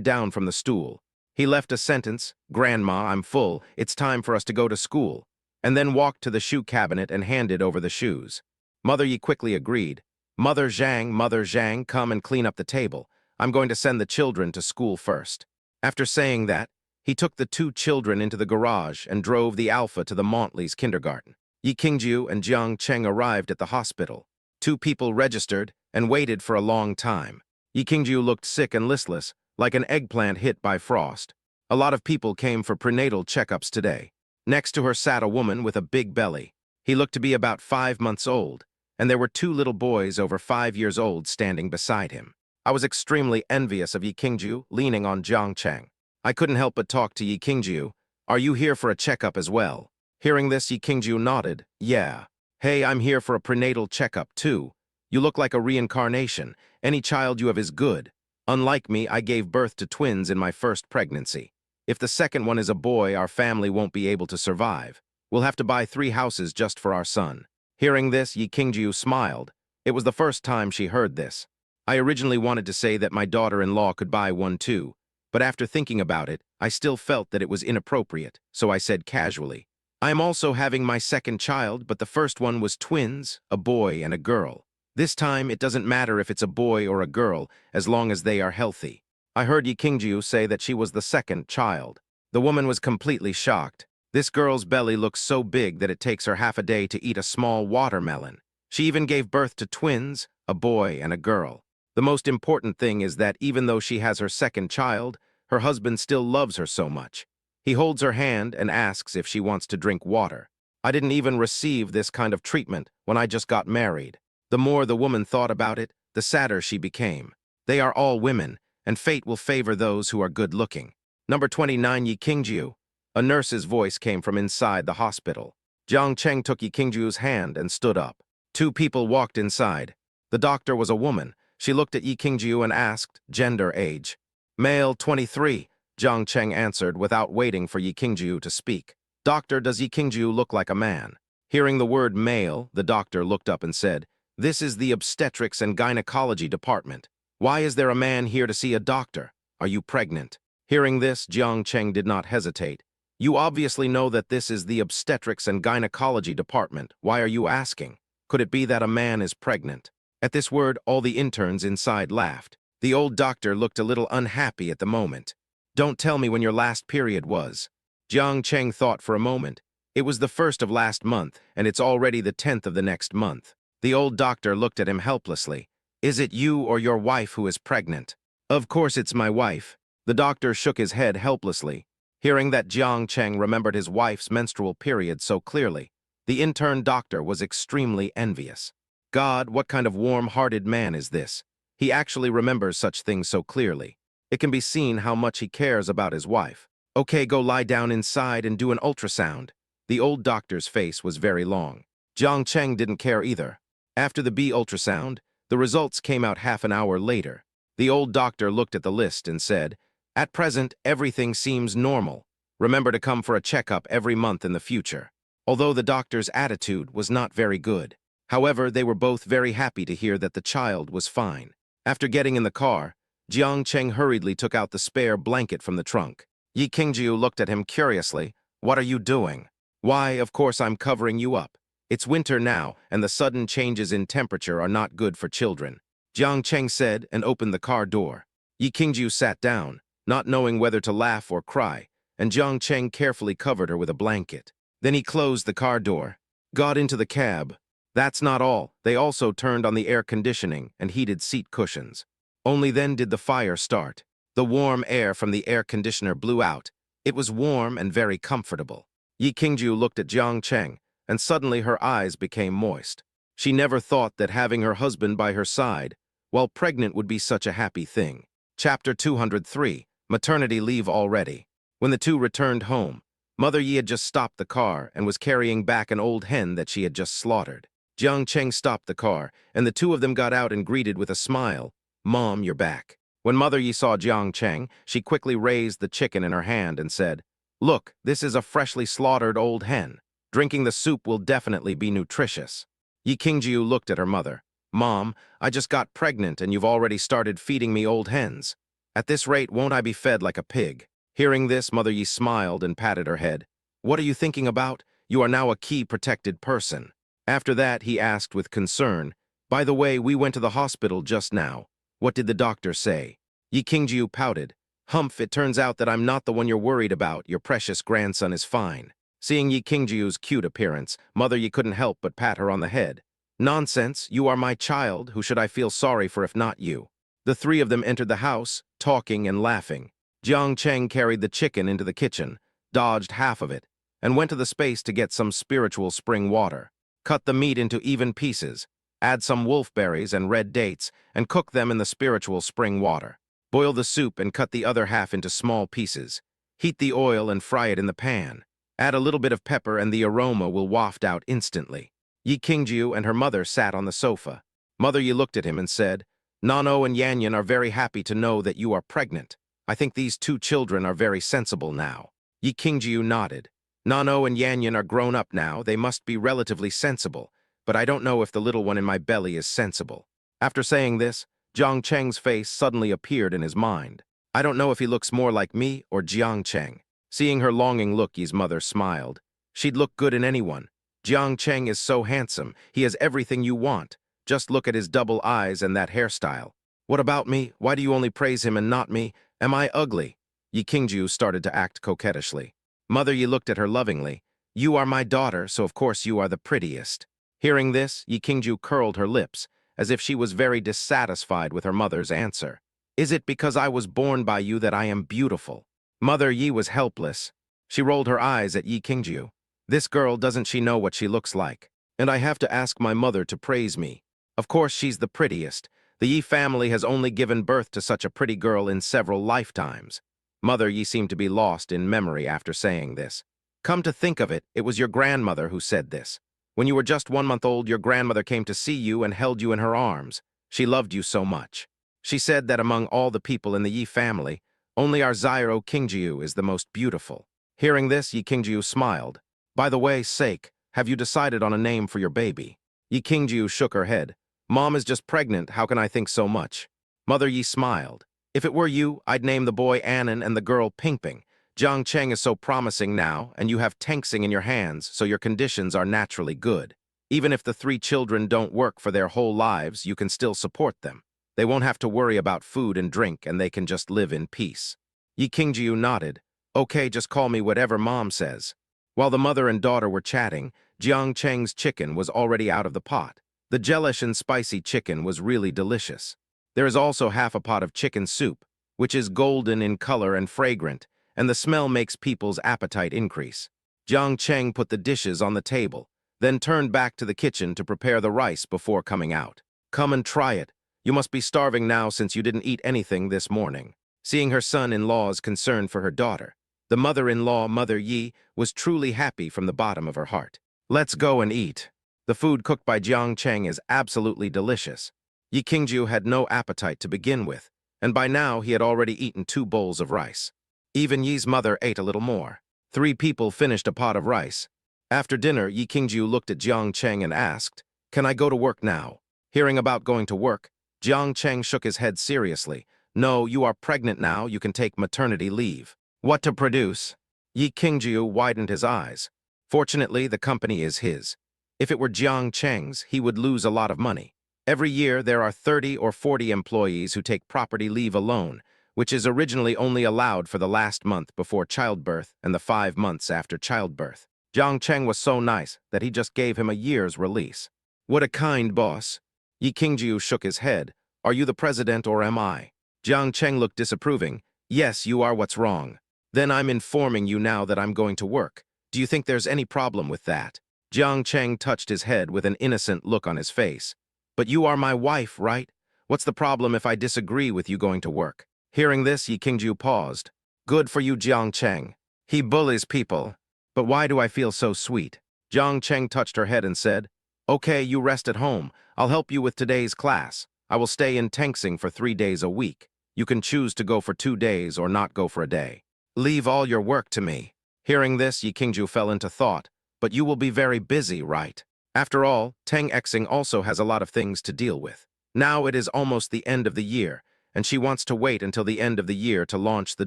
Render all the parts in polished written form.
climbed down from the stool. He left a sentence, "Grandma, I'm full, it's time for us to go to school," and then walked to the shoe cabinet and handed over the shoes. Mother Yi quickly agreed. Mother Zhang, come and clean up the table. I'm going to send the children to school first." After saying that, he took the two children into the garage and drove the Alpha to the Montleys kindergarten. Yi Qingjiu and Jiang Cheng arrived at the hospital. Two people registered and waited for a long time. Yi Qingjiu looked sick and listless, like an eggplant hit by frost. A lot of people came for prenatal checkups today. Next to her sat a woman with a big belly. He looked to be about 5 months old, and there were two little boys over 5 years old standing beside him. I was extremely envious of Yi Qingjiu, leaning on Jiang Cheng. I couldn't help but talk to Yi Qingjiu. "Are you here for a checkup as well?" Hearing this, Yi Qingjiu nodded. "Yeah." "Hey, I'm here for a prenatal checkup too. You look like a reincarnation. Any child you have is good. Unlike me, I gave birth to twins in my first pregnancy. If the second one is a boy, our family won't be able to survive. We'll have to buy 3 houses just for our son." Hearing this, Yi Qingjiu smiled. It was the first time she heard this. I originally wanted to say that my daughter-in-law could buy one too, but after thinking about it, I still felt that it was inappropriate, so I said casually, "I am also having my second child, but the first one was twins, a boy and a girl. This time, it doesn't matter if it's a boy or a girl, as long as they are healthy." I heard Yi Qingjiu say that she was the second child. The woman was completely shocked. This girl's belly looks so big that it takes her half a day to eat a small watermelon. She even gave birth to twins, a boy and a girl. The most important thing is that even though she has her second child, her husband still loves her so much. He holds her hand and asks if she wants to drink water. I didn't even receive this kind of treatment when I just got married. The more the woman thought about it, the sadder she became. They are all women, and fate will favor those who are good-looking. Number 29, Yi Qingjiu. A nurse's voice came from inside the hospital. Jiang Cheng took Yi Qingjiu's hand and stood up. Two people walked inside. The doctor was a woman. She looked at Yi Qingjiu and asked, "Gender, age?" "Male, 23, Jiang Cheng answered without waiting for Yi Qingjiu to speak. "Doctor, does Yi Qingjiu look like a man?" Hearing the word male, the doctor looked up and said, "This is the obstetrics and gynecology department. Why is there a man here to see a doctor? Are you pregnant?" Hearing this, Jiang Cheng did not hesitate. "You obviously know that this is the obstetrics and gynecology department. Why are you asking? Could it be that a man is pregnant?" At this word, all the interns inside laughed. The old doctor looked a little unhappy at the moment. "Don't tell me when your last period was." Jiang Cheng thought for a moment. It was the 1st of last month, and it's already the 10th of the next month. The old doctor looked at him helplessly. "Is it you or your wife who is pregnant?" "Of course it's my wife." The doctor shook his head helplessly. Hearing that Jiang Cheng remembered his wife's menstrual period so clearly, the intern doctor was extremely envious. God, what kind of warm-hearted man is this? He actually remembers such things so clearly. It can be seen how much he cares about his wife. "Okay, go lie down inside and do an ultrasound." The old doctor's face was very long. Jiang Cheng didn't care either. After the B ultrasound, the results came out half an hour later. The old doctor looked at the list and said, "At present, everything seems normal. Remember to come for a checkup every month in the future." Although the doctor's attitude was not very good. However, they were both very happy to hear that the child was fine. After getting in the car, Jiang Cheng hurriedly took out the spare blanket from the trunk. Yi Qingjiu looked at him curiously. "What are you doing?" "Why, of course I'm covering you up. It's winter now, and the sudden changes in temperature are not good for children," Jiang Cheng said and opened the car door. Yi Qingjiu sat down, not knowing whether to laugh or cry, and Jiang Cheng carefully covered her with a blanket. Then he closed the car door, got into the cab. That's not all. They also turned on the air conditioning and heated seat cushions. Only then did the fire start. The warm air from the air conditioner blew out. It was warm and very comfortable. Yi Qingjiu looked at Jiang Cheng, and suddenly her eyes became moist. She never thought that having her husband by her side, while pregnant, would be such a happy thing. Chapter 203, Maternity Leave Already. When the two returned home, Mother Yi had just stopped the car and was carrying back an old hen that she had just slaughtered. Jiang Cheng stopped the car, and the two of them got out and greeted with a smile, "Mom, you're back." When Mother Yi saw Jiang Cheng, she quickly raised the chicken in her hand and said, "Look, this is a freshly slaughtered old hen. Drinking the soup will definitely be nutritious." Yi Qingjiu looked at her mother. "Mom, I just got pregnant and you've already started feeding me old hens." At this rate, won't I be fed like a pig? Hearing this, Mother Yi smiled and patted her head. What are you thinking about? You are now a key protected person. After that, he asked with concern, by the way, we went to the hospital just now. What did the doctor say? Yi Qingjiu pouted. Humph, it turns out that I'm not the one you're worried about. Your precious grandson is fine. Seeing Yi Qingjiu's cute appearance, Mother Yi couldn't help but pat her on the head. Nonsense, you are my child. Who should I feel sorry for if not you? The three of them entered the house, talking and laughing. Jiang Cheng carried the chicken into the kitchen, dodged half of it, and went to the space to get some spiritual spring water. Cut the meat into even pieces, add some wolfberries and red dates, and cook them in the spiritual spring water. Boil the soup and cut the other half into small pieces. Heat the oil and fry it in the pan. Add a little bit of pepper and the aroma will waft out instantly. Yi Qingjiu and her mother sat on the sofa. Mother Yi looked at him and said, Nano and Yanyan are very happy to know that you are pregnant. I think these two children are very sensible now. Yi Qingjiu nodded. Nano and Yanyan are grown up now, they must be relatively sensible, but I don't know if the little one in my belly is sensible. After saying this, Jiang Cheng's face suddenly appeared in his mind. I don't know if he looks more like me or Jiang Cheng. Seeing her longing look, Yi's mother smiled. She'd look good in anyone. Jiang Cheng is so handsome, he has everything you want. Just look at his double eyes and that hairstyle. What about me? Why do you only praise him and not me? Am I ugly? Yi Qingjiu started to act coquettishly. Mother Yi looked at her lovingly. You are my daughter, so of course you are the prettiest. Hearing this, Yi Qingjiu curled her lips, as if she was very dissatisfied with her mother's answer. Is it because I was born by you that I am beautiful? Mother Yi was helpless. She rolled her eyes at Yi Qingjiu. This girl, doesn't she know what she looks like? And I have to ask my mother to praise me. Of course she's the prettiest. The Yi family has only given birth to such a pretty girl in several lifetimes. Mother Yi seemed to be lost in memory after saying this. Come to think of it, it was your grandmother who said this. When you were just 1 month old, your grandmother came to see you and held you in her arms. She loved you so much. She said that among all the people in the Yi family, only our Zyro Qingjiu is the most beautiful. Hearing this, Yi Qingjiu smiled. By the way, sake, have you decided on a name for your baby? Yi Qingjiu shook her head. Mom is just pregnant, how can I think so much? Mother Yi smiled. If it were you, I'd name the boy Annan and the girl Pingping. Jiang Cheng is so promising now, and you have Tengsing in your hands, so your conditions are naturally good. Even if the 3 children don't work for their whole lives, you can still support them. They won't have to worry about food and drink, and they can just live in peace. Yi Qingjiu nodded. Okay, just call me whatever Mom says. While the mother and daughter were chatting, Jiang Cheng's chicken was already out of the pot. The gelish and spicy chicken was really delicious. There is also half a pot of chicken soup, which is golden in color and fragrant, and the smell makes people's appetite increase. Jiang Cheng put the dishes on the table, then turned back to the kitchen to prepare the rice before coming out. Come and try it. You must be starving now since you didn't eat anything this morning. Seeing her son-in-law's concern for her daughter, the mother-in-law, Mother Yi, was truly happy from the bottom of her heart. Let's go and eat. The food cooked by Jiang Cheng is absolutely delicious. Yi Qingjiu had no appetite to begin with, and by now he had already eaten 2 bowls of rice. Even Yi's mother ate a little more. 3 people finished a pot of rice. After dinner, Yi Qingjiu looked at Jiang Cheng and asked, Can I go to work now? Hearing about going to work, Jiang Cheng shook his head seriously. No, you are pregnant now, you can take maternity leave. What to produce? Yi Qingjiu widened his eyes. Fortunately, the company is his. If it were Jiang Cheng's, he would lose a lot of money. Every year, there are 30 or 40 employees who take property leave alone, which is originally only allowed for the last month before childbirth and the 5 months after childbirth. Jiang Cheng was so nice that he just gave him a year's release. What a kind boss. Yi Qingjiu shook his head. Are you the president or am I? Jiang Cheng looked disapproving. Yes, you are what's wrong. Then I'm informing you now that I'm going to work. Do you think there's any problem with that? Jiang Cheng touched his head with an innocent look on his face. But you are my wife, right? What's the problem if I disagree with you going to work? Hearing this, Yi Qingjiu paused. Good for you, Jiang Cheng. He bullies people. But why do I feel so sweet? Jiang Cheng touched her head and said, Okay, you rest at home. I'll help you with today's class. I will stay in Tengsing for 3 days a week. You can choose to go for 2 days or not go for a day. Leave all your work to me. Hearing this, Yi Qingjiu fell into thought. But you will be very busy, right? After all, Tengsing also has a lot of things to deal with. Now it is almost the end of the year, and she wants to wait until the end of the year to launch the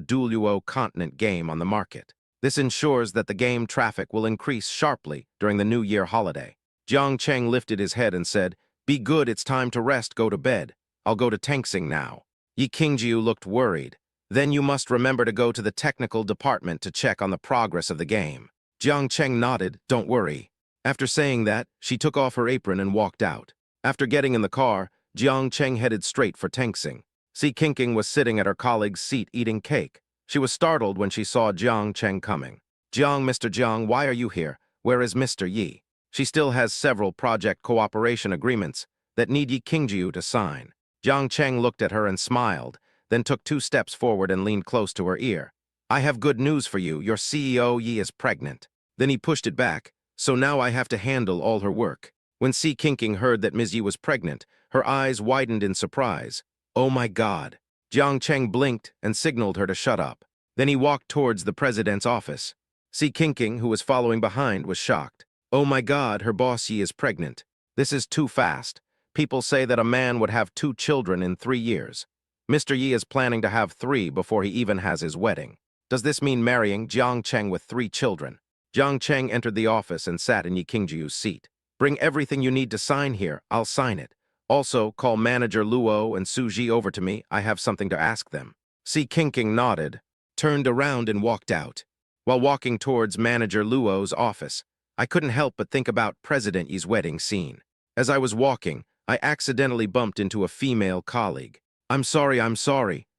Duoluo Continent game on the market. This ensures that the game traffic will increase sharply during the New Year holiday. Jiang Cheng lifted his head and said, "Be good, it's time to rest, go to bed. I'll go to Tengsing now." Yi Qingjiu looked worried. "Then you must remember to go to the technical department to check on the progress of the game." Jiang Cheng nodded, "Don't worry." After saying that, she took off her apron and walked out. After getting in the car, Jiang Cheng headed straight for Tengsing. Si Qingqing was sitting at her colleague's seat eating cake. She was startled when she saw Jiang Cheng coming. Mr. Jiang, why are you here? Where is Mr. Yi?" She still has several project cooperation agreements that need Yi Qingjiu to sign. Jiang Cheng looked at her and smiled, then took 2 steps forward and leaned close to her ear. "I have good news for you. Your CEO Yi is pregnant." Then he pushed it back. "So now I have to handle all her work." When Si Qingqing heard that Ms. Yi was pregnant, her eyes widened in surprise. "Oh my God." Jiang Cheng blinked and signaled her to shut up. Then he walked towards the president's office. Si Qingqing, who was following behind, was shocked. "Oh my God, her boss Yi is pregnant. This is too fast. People say that a man would have 2 children in 3 years. Mr. Yi is planning to have 3 before he even has his wedding. Does this mean marrying Jiang Cheng with 3 children?" Jiang Cheng entered the office and sat in Yi Qingjiu's seat. "Bring everything you need to sign here. I'll sign it. Also, call manager Luo and Su Ji over to me. I have something to ask them." Si Qingqing nodded, turned around and walked out. While walking towards manager Luo's office, I couldn't help but think about President Yi's wedding scene. As I was walking, I accidentally bumped into a female colleague. I'm sorry,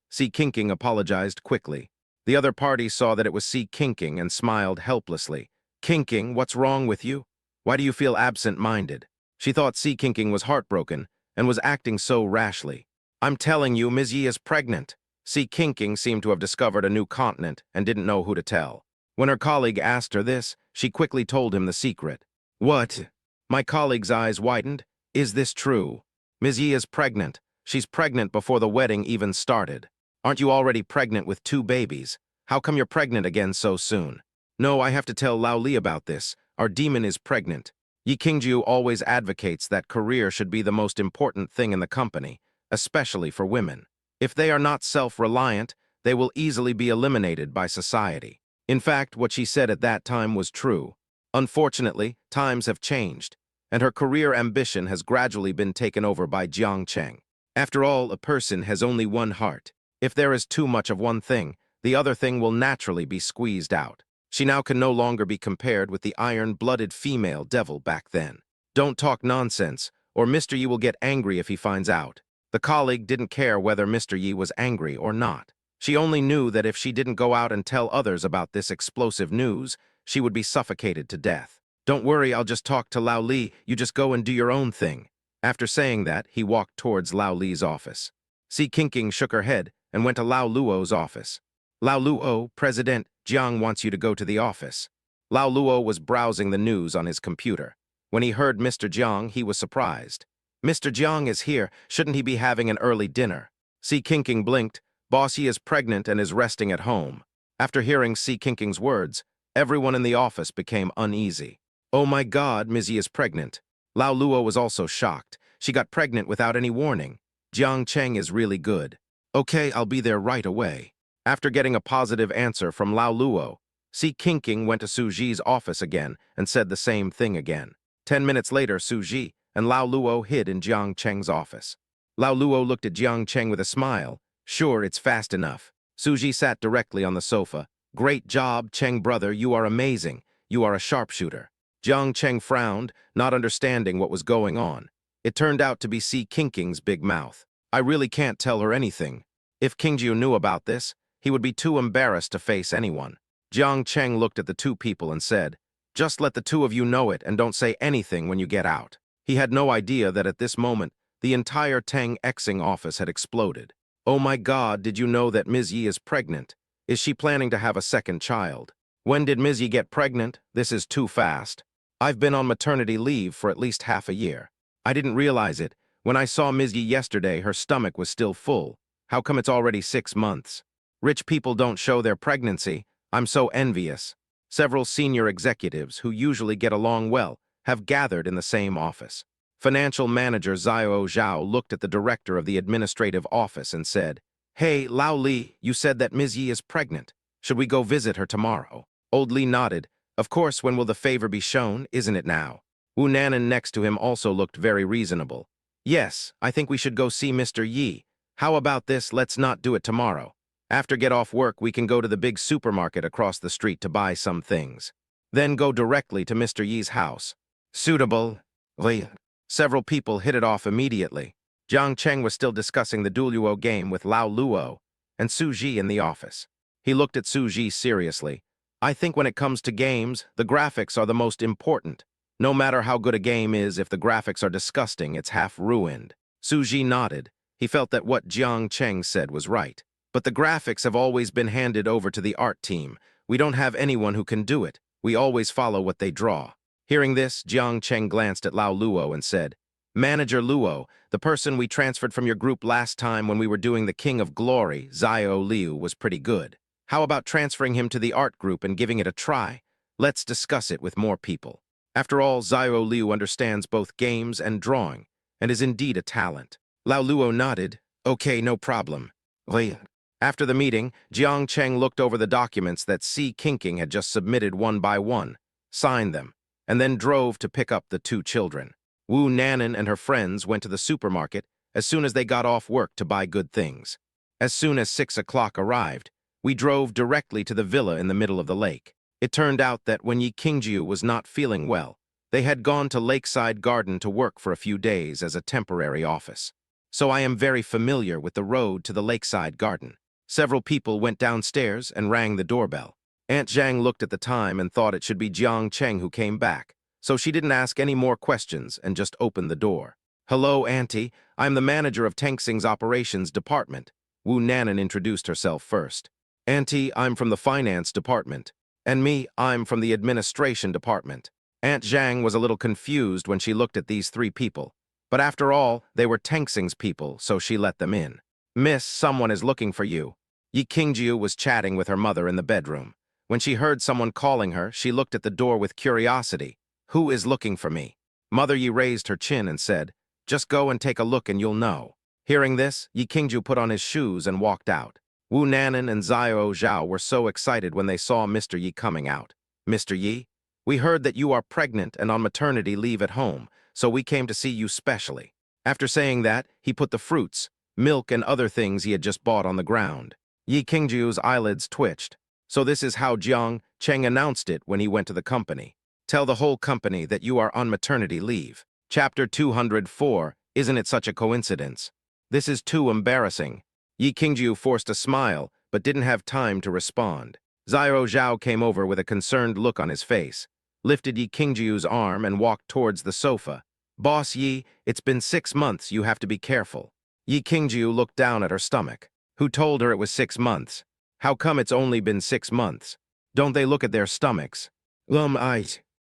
Si Qingqing apologized quickly. The other party saw that it was Si Qingqing and smiled helplessly. "Qingqing, what's wrong with you? Why do you feel absent-minded?" She thought Si Qingqing was heartbroken and was acting so rashly. "I'm telling you, Ms. Yi is pregnant." Si Qingqing seemed to have discovered a new continent and didn't know who to tell. When her colleague asked her this, she quickly told him the secret. "What?" My colleague's eyes widened. "Is this true? Ms. Yi is pregnant. She's pregnant before the wedding even started. Aren't you already pregnant with 2 babies? How come you're pregnant again so soon?" "No, I have to tell Lao Li about this. Our demon is pregnant." Yi Qingjiu always advocates that career should be the most important thing in the company, especially for women. If they are not self-reliant, they will easily be eliminated by society. In fact, what she said at that time was true. Unfortunately, times have changed, and her career ambition has gradually been taken over by Jiang Cheng. After all, a person has only one heart. If there is too much of one thing, the other thing will naturally be squeezed out. She now can no longer be compared with the iron-blooded female devil back then. "Don't talk nonsense, or Mr. Yi will get angry if he finds out." The colleague didn't care whether Mr. Yi was angry or not. She only knew that if she didn't go out and tell others about this explosive news, she would be suffocated to death. "Don't worry, I'll just talk to Lao Li. You just go and do your own thing." After saying that, he walked towards Lao Li's office. Si Qingqing shook her head and went to Lao Luo's office. "Lao Luo, President Jiang wants you to go to the office." Lao Luo was browsing the news on his computer. When he heard Mr. Jiang, he was surprised. "Mr. Jiang is here. Shouldn't he be having an early dinner?" Si Qingqing blinked. "Boss, Yi is pregnant and is resting at home." After hearing Si Qingqing's words, everyone in the office became uneasy. "Oh my God, Ms. Yi is pregnant." Lao Luo was also shocked. She got pregnant without any warning. Jiang Cheng is really good. "Okay, I'll be there right away." After getting a positive answer from Lao Luo, Si Qingqing went to Su Ji's office again and said the same thing again. 10 minutes later, Su Ji and Lao Luo hid in Jiang Cheng's office. Lao Luo looked at Jiang Cheng with a smile. "Sure, it's fast enough." Su Ji sat directly on the sofa. "Great job, Cheng brother, you are amazing. You are a sharpshooter." Jiang Cheng frowned, not understanding what was going on. It turned out to be Si Qingqing's big mouth. "I really can't tell her anything. If Qingjiu knew about this, he would be too embarrassed to face anyone." Jiang Cheng looked at the 2 people and said, "Just let the 2 of you know it and don't say anything when you get out." He had no idea that at this moment, the entire Tang Xing office had exploded. "Oh my God, did you know that Ms. Yi is pregnant? Is she planning to have a second child? When did Ms. Yi get pregnant? This is too fast. I've been on maternity leave for at least half a year. I didn't realize it. When I saw Ms. Yi yesterday, her stomach was still full. How come it's already 6 months? Rich people don't show their pregnancy. I'm so envious." Several senior executives, who usually get along well, have gathered in the same office. Financial manager Xiao Zhao looked at the director of the administrative office and said, "Hey, Lao Li, you said that Ms. Yi is pregnant. Should we go visit her tomorrow?" Old Li nodded. "Of course, when will the favor be shown, isn't it now?" Wu Nanan next to him also looked very reasonable. "Yes, I think we should go see Mr. Yi. How about this, let's not do it tomorrow. After get off work, we can go to the big supermarket across the street to buy some things. Then go directly to Mr. Yi's house." Suitable. Li. Several people hit it off immediately. Jiang Cheng was still discussing the Duoluo game with Lao Luo and Su Ji in the office. He looked at Su Ji seriously. "I think when it comes to games, the graphics are the most important. No matter how good a game is, if the graphics are disgusting, it's half ruined." Su Ji nodded. He felt that what Jiang Cheng said was right. "But the graphics have always been handed over to the art team. We don't have anyone who can do it. We always follow what they draw." Hearing this, Jiang Cheng glanced at Lao Luo and said, "Manager Luo, the person we transferred from your group last time when we were doing the King of Glory, Xiao Liu, was pretty good. How about transferring him to the art group and giving it a try? Let's discuss it with more people. After all, Xiao Liu understands both games and drawing, and is indeed a talent." Lao Luo nodded. "Okay, no problem." Li. After the meeting, Jiang Cheng looked over the documents that Si Qingqing had just submitted one by one, signed them, and then drove to pick up the two children. Wu Nanan and her friends went to the supermarket as soon as they got off work to buy good things. As soon as 6 o'clock arrived, we drove directly to the villa in the middle of the lake. It turned out that when Yi Qingjiu was not feeling well, they had gone to Lakeside Garden to work for a few days as a temporary office. So I am very familiar with the road to the Lakeside Garden. Several people went downstairs and rang the doorbell. Aunt Zhang looked at the time and thought it should be Jiang Cheng who came back, so she didn't ask any more questions and just opened the door. "Hello, Auntie. I'm the manager of Tengsing's operations department." Wu Nanan introduced herself first. "Auntie, I'm from the finance department. And me, I'm from the administration department." Aunt Zhang was a little confused when she looked at these three people, but after all, they were Tengsing's people, so she let them in. "Miss, someone is looking for you." Yi Qingjiu was chatting with her mother in the bedroom. When she heard someone calling her, she looked at the door with curiosity. "Who is looking for me?" Mother Yi raised her chin and said, "Just go and take a look and you'll know." Hearing this, Yi Qingjiu put on his shoes and walked out. Wu Nanan and Xiao Zhao were so excited when they saw Mr. Yi coming out. "Mr. Yi, we heard that you are pregnant and on maternity leave at home, so we came to see you specially." After saying that, he put the fruits, milk, and other things he had just bought on the ground. Yi Qingjiu's eyelids twitched. "So this is how Jiang Cheng announced it when he went to the company. Tell the whole company that you are on maternity leave." Chapter 204, Isn't it such a coincidence? This is too embarrassing. Yi Qingjiu forced a smile, but didn't have time to respond. Xiao Zhao came over with a concerned look on his face, lifted Yi Qingjiu's arm and walked towards the sofa. "Boss Yi, it's been 6 months, you have to be careful." Yi Qingjiu looked down at her stomach. Who told her it was 6 months? How come it's only been 6 months? Don't they look at their stomachs? I.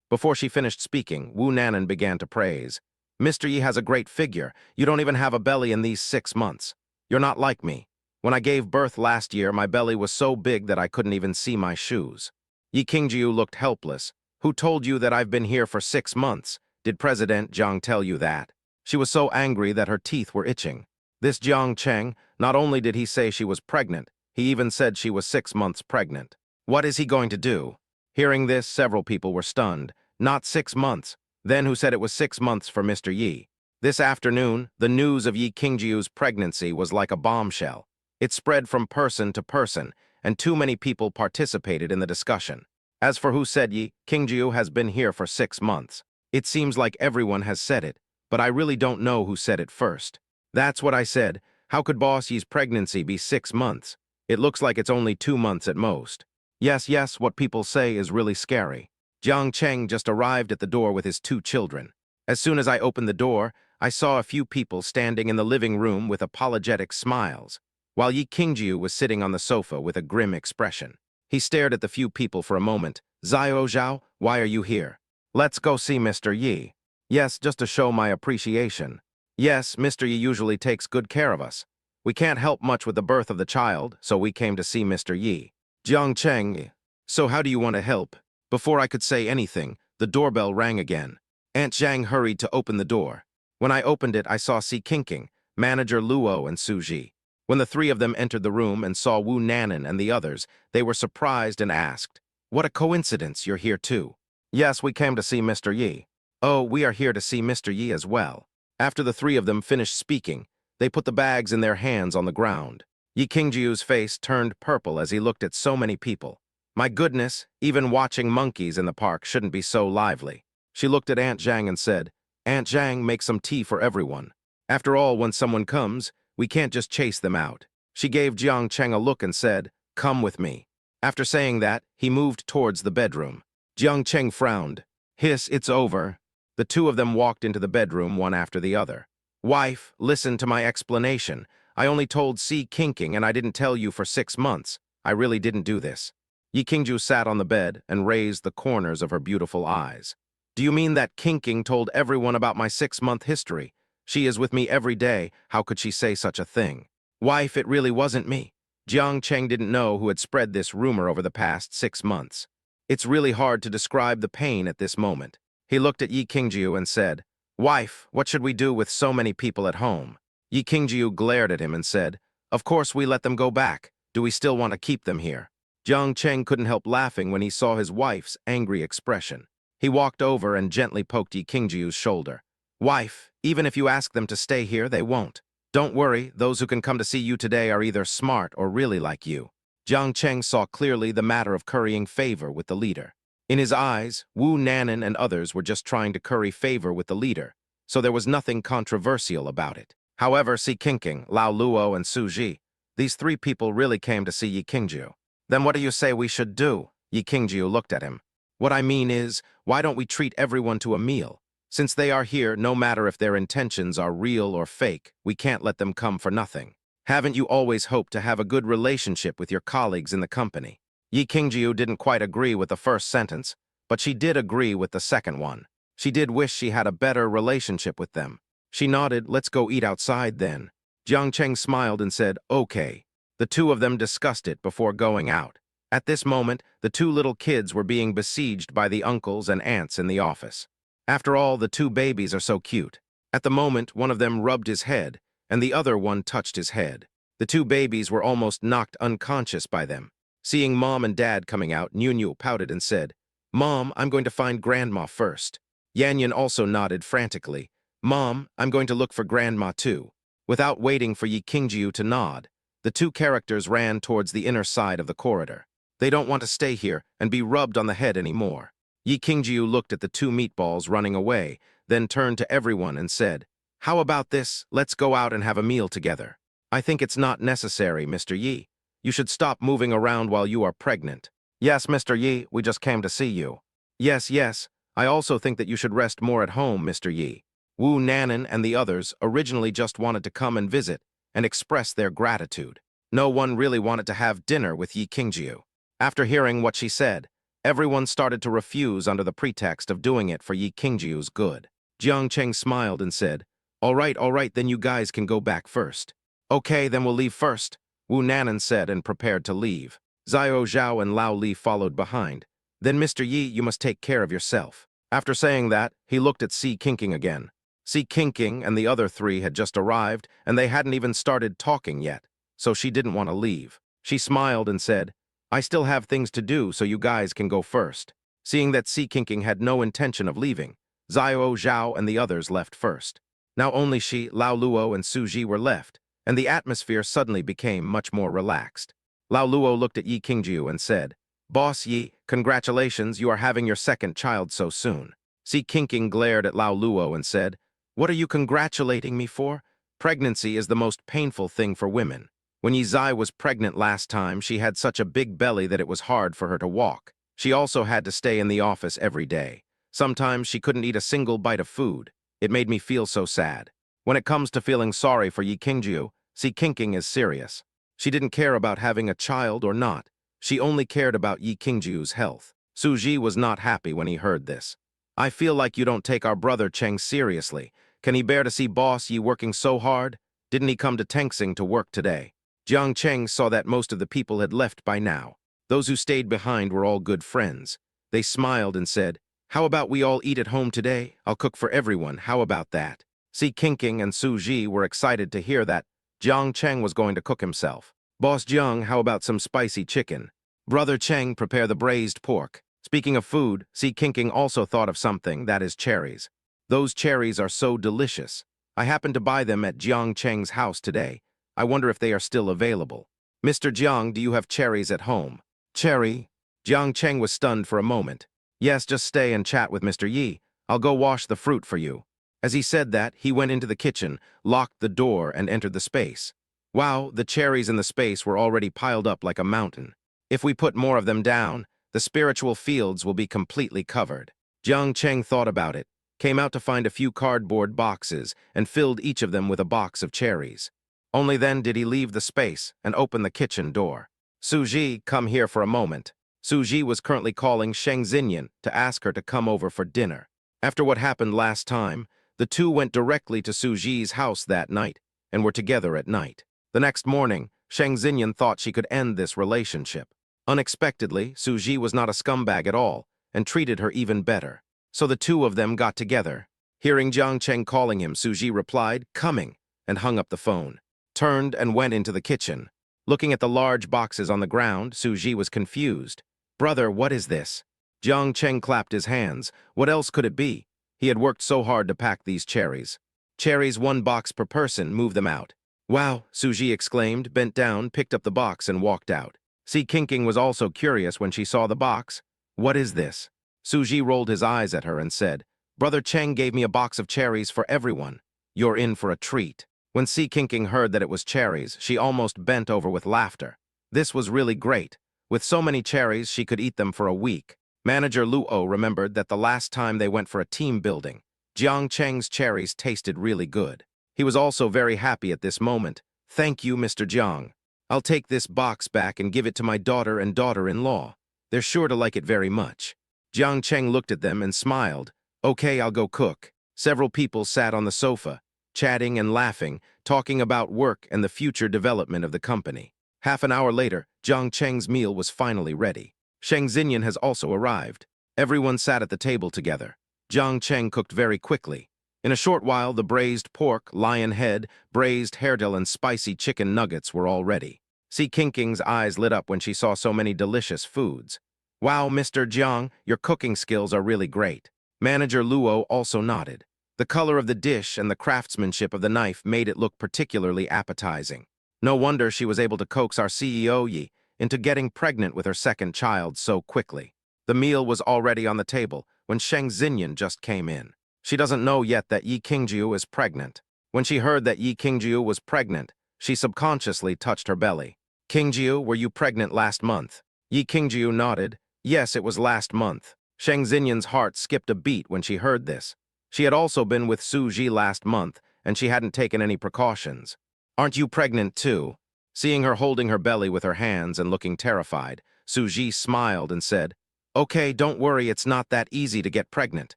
Before she finished speaking, Wu Nanan began to praise. "Mr. Yi has a great figure. You don't even have a belly in these 6 months. You're not like me. When I gave birth last year, my belly was so big that I couldn't even see my shoes." Yi Qingjiu looked helpless. "Who told you that I've been here for 6 months? Did President Jiang tell you that?" She was so angry that her teeth were itching. This Jiang Cheng, not only did he say she was pregnant, he even said she was 6 months pregnant. What is he going to do? Hearing this, several people were stunned. Not 6 months. Then who said it was 6 months for Mr. Yi? This afternoon, the news of Yi Qingjiu's pregnancy was like a bombshell. It spread from person to person, and too many people participated in the discussion. As for who said Yi Qingjiu has been here for 6 months, it seems like everyone has said it, but I really don't know who said it first. That's what I said. How could Boss Yi's pregnancy be 6 months? It looks like it's only 2 months at most. Yes, what people say is really scary. Jiang Cheng just arrived at the door with his 2 children. As soon as I opened the door, I saw a few people standing in the living room with apologetic smiles, while Yi Qingjiu was sitting on the sofa with a grim expression. He stared at the few people for a moment. "Xiao Zhao, why are you here?" "Let's go see Mr. Yi." "Yes, just to show my appreciation." "Yes, Mr. Yi usually takes good care of us. We can't help much with the birth of the child, so we came to see Mr. Yi." Jiang Cheng, "So how do you want to help?" Before I could say anything, the doorbell rang again. Aunt Zhang hurried to open the door. When I opened it, I saw Si Kinking, manager Luo, and Suji. When the three of them entered the room and saw Wu Nanan and the others, they were surprised and asked, "What a coincidence, you're here too." "Yes, we came to see Mr. Yi." "Oh, we are here to see Mr. Yi as well." After the three of them finished speaking, they put the bags in their hands on the ground. Yi Qingjiu's face turned purple as he looked at so many people. My goodness, even watching monkeys in the park shouldn't be so lively. She looked at Aunt Zhang and said, "Aunt Zhang, make some tea for everyone. After all, when someone comes, we can't just chase them out." She gave Jiang Cheng a look and said, "Come with me." After saying that, he moved towards the bedroom. Jiang Cheng frowned. "Hiss, it's over." The two of them walked into the bedroom one after the other. "Wife, listen to my explanation. I only told Si Kinking and I didn't tell you for 6 months. I really didn't do this." Yi Qingju sat on the bed and raised the corners of her beautiful eyes. "Do you mean that Kinking told everyone about my 6-month history? She is with me every day. How could she say such a thing?" "Wife, it really wasn't me." Jiang Cheng didn't know who had spread this rumor over the past 6 months. It's really hard to describe the pain at this moment. He looked at Yi Qingju and said, "Wife, what should we do with so many people at home?" Yi Qingju glared at him and said, "Of course we let them go back. Do we still want to keep them here?" Jiang Cheng couldn't help laughing when he saw his wife's angry expression. He walked over and gently poked Yi Qingjiu's shoulder. "Wife, even if you ask them to stay here, they won't. Don't worry, those who can come to see you today are either smart or really like you." Jiang Cheng saw clearly the matter of currying favor with the leader. In his eyes, Wu Nanan and others were just trying to curry favor with the leader, so there was nothing controversial about it. However, Si Kinking, Lao Luo, and Su Ji, these three people really came to see Yi Qingjiu. "Then what do you say we should do?" Yi Qingjiu looked at him. "What I mean is, why don't we treat everyone to a meal? Since they are here, no matter if their intentions are real or fake, we can't let them come for nothing. Haven't you always hoped to have a good relationship with your colleagues in the company?" Yi Qingjiu didn't quite agree with the first sentence, but she did agree with the second one. She did wish she had a better relationship with them. She nodded, "Let's go eat outside then." Jiang Cheng smiled and said, "Okay." The two of them discussed it before going out. At this moment, the two little kids were being besieged by the uncles and aunts in the office. After all, the two babies are so cute. At the moment, one of them rubbed his head, and the other one touched his head. The two babies were almost knocked unconscious by them. Seeing Mom and Dad coming out, Nunu pouted and said, "Mom, I'm going to find Grandma first." Yanyan also nodded frantically. "Mom, I'm going to look for Grandma too." Without waiting for Yi Qingjiu to nod, the two characters ran towards the inner side of the corridor. They don't want to stay here and be rubbed on the head anymore. Yi Qingjiu looked at the two meatballs running away, then turned to everyone and said, "How about this? Let's go out and have a meal together." "I think it's not necessary, Mr. Yi. You should stop moving around while you are pregnant." "Yes, Mr. Yi, we just came to see you." Yes, I also think that you should rest more at home, Mr. Yi." Wu Nanan and the others originally just wanted to come and visit and express their gratitude. No one really wanted to have dinner with Yi Qingjiu. After hearing what she said, everyone started to refuse under the pretext of doing it for Yi Qingjiu's good. Jiang Cheng smiled and said, all right, then you guys can go back first." "Okay, then we'll leave first," Wu Nanan said and prepared to leave. Xiao Zhao and Lao Li followed behind. "Then, Mr. Yi, you must take care of yourself." After saying that, he looked at Si Kinking again. Si Kinking and the other three had just arrived, and they hadn't even started talking yet, so she didn't want to leave. She smiled and said, "I still have things to do, so you guys can go first." Seeing that Si Kinking had no intention of leaving, Xiao Zhao and the others left first. Now only she, Lao Luo, and Su Ji were left, and the atmosphere suddenly became much more relaxed. Lao Luo looked at Yi Qingjiu and said, "Boss Yi, congratulations, you are having your second child so soon." Si Kinking glared at Lao Luo and said, "What are you congratulating me for? Pregnancy is the most painful thing for women. When Yi Zai was pregnant last time, she had such a big belly that it was hard for her to walk. She also had to stay in the office every day. Sometimes she couldn't eat a single bite of food. It made me feel so sad." When it comes to feeling sorry for Yi Qingjiu, Si Kinking is serious. She didn't care about having a child or not. She only cared about Yi Qingjiu's health. Su Ji was not happy when he heard this. "I feel like you don't take our brother Cheng seriously. Can he bear to see Boss Yi working so hard? Didn't he come to Tengsing to work today?" Jiang Cheng saw that most of the people had left by now. Those who stayed behind were all good friends. They smiled and said, "How about we all eat at home today? I'll cook for everyone. How about that?" Si Qingqing and Su Ji were excited to hear that Jiang Cheng was going to cook himself. Boss Jiang, how about some spicy chicken? Brother Cheng, prepare the braised pork. Speaking of food, Si Qingqing also thought of something, that is cherries. Those cherries are so delicious. I happened to buy them at Jiang Cheng's house today. I wonder if they are still available. Mr. Jiang, do you have cherries at home? Cherry? Jiang Cheng was stunned for a moment. Yes, just stay and chat with Mr. Yi. I'll go wash the fruit for you. As he said that, he went into the kitchen, locked the door, and entered the space. Wow, the cherries in the space were already piled up like a mountain. If we put more of them down, the spiritual fields will be completely covered. Jiang Cheng thought about it, came out to find a few cardboard boxes, and filled each of them with a box of cherries. Only then did he leave the space and open the kitchen door. Su Ji, come here for a moment. Su Ji was currently calling Sheng Xinyan to ask her to come over for dinner. After what happened last time, the two went directly to Su Ji's house that night and were together at night. The next morning, Sheng Xinyan thought she could end this relationship. Unexpectedly, Su Ji was not a scumbag at all and treated her even better. So the two of them got together. Hearing Jiang Cheng calling him, Su Ji replied, "Coming," and hung up the phone. Turned and went into the kitchen. Looking at the large boxes on the ground, Su Ji was confused. "Brother, what is this?" Jiang Cheng clapped his hands. What else could it be? He had worked so hard to pack these cherries. Cherries, 1 box per person, move them out. Wow, Su Ji exclaimed, bent down, picked up the box, and walked out. Si Qingqing was also curious when she saw the box. What is this? Su Ji rolled his eyes at her and said, Brother Cheng gave me a box of cherries for everyone. You're in for a treat. When Si Qingqing heard that it was cherries, she almost bent over with laughter. This was really great. With so many cherries, she could eat them for a week. Manager Luo remembered that the last time they went for a team building, Jiang Cheng's cherries tasted really good. He was also very happy at this moment. Thank you, Mr. Jiang. I'll take this box back and give it to my daughter and daughter-in-law. They're sure to like it very much. Jiang Cheng looked at them and smiled. Okay, I'll go cook. Several people sat on the sofa, chatting and laughing, talking about work and the future development of the company. Half an hour later, Jiang Cheng's meal was finally ready. Sheng Xinyan has also arrived. Everyone sat at the table together. Jiang Cheng cooked very quickly. In a short while, the braised pork, lion head, braised haredale, and spicy chicken nuggets were all ready. Si Qingqing's eyes lit up when she saw so many delicious foods. Wow, Mr. Jiang, your cooking skills are really great. Manager Luo also nodded. The color of the dish and the craftsmanship of the knife made it look particularly appetizing. No wonder she was able to coax our CEO Yi into getting pregnant with her second child so quickly. The meal was already on the table when Sheng Xinyan just came in. She doesn't know yet that Yi Qingjiu is pregnant. When she heard that Yi Qingjiu was pregnant, she subconsciously touched her belly. Qingjiu, were you pregnant last month? Yi Qingjiu nodded. Yes, it was last month. Sheng Xinyan's heart skipped a beat when she heard this. She had also been with Su Ji last month, and she hadn't taken any precautions. Aren't you pregnant too? Seeing her holding her belly with her hands and looking terrified, Su Ji smiled and said, Okay, don't worry, it's not that easy to get pregnant.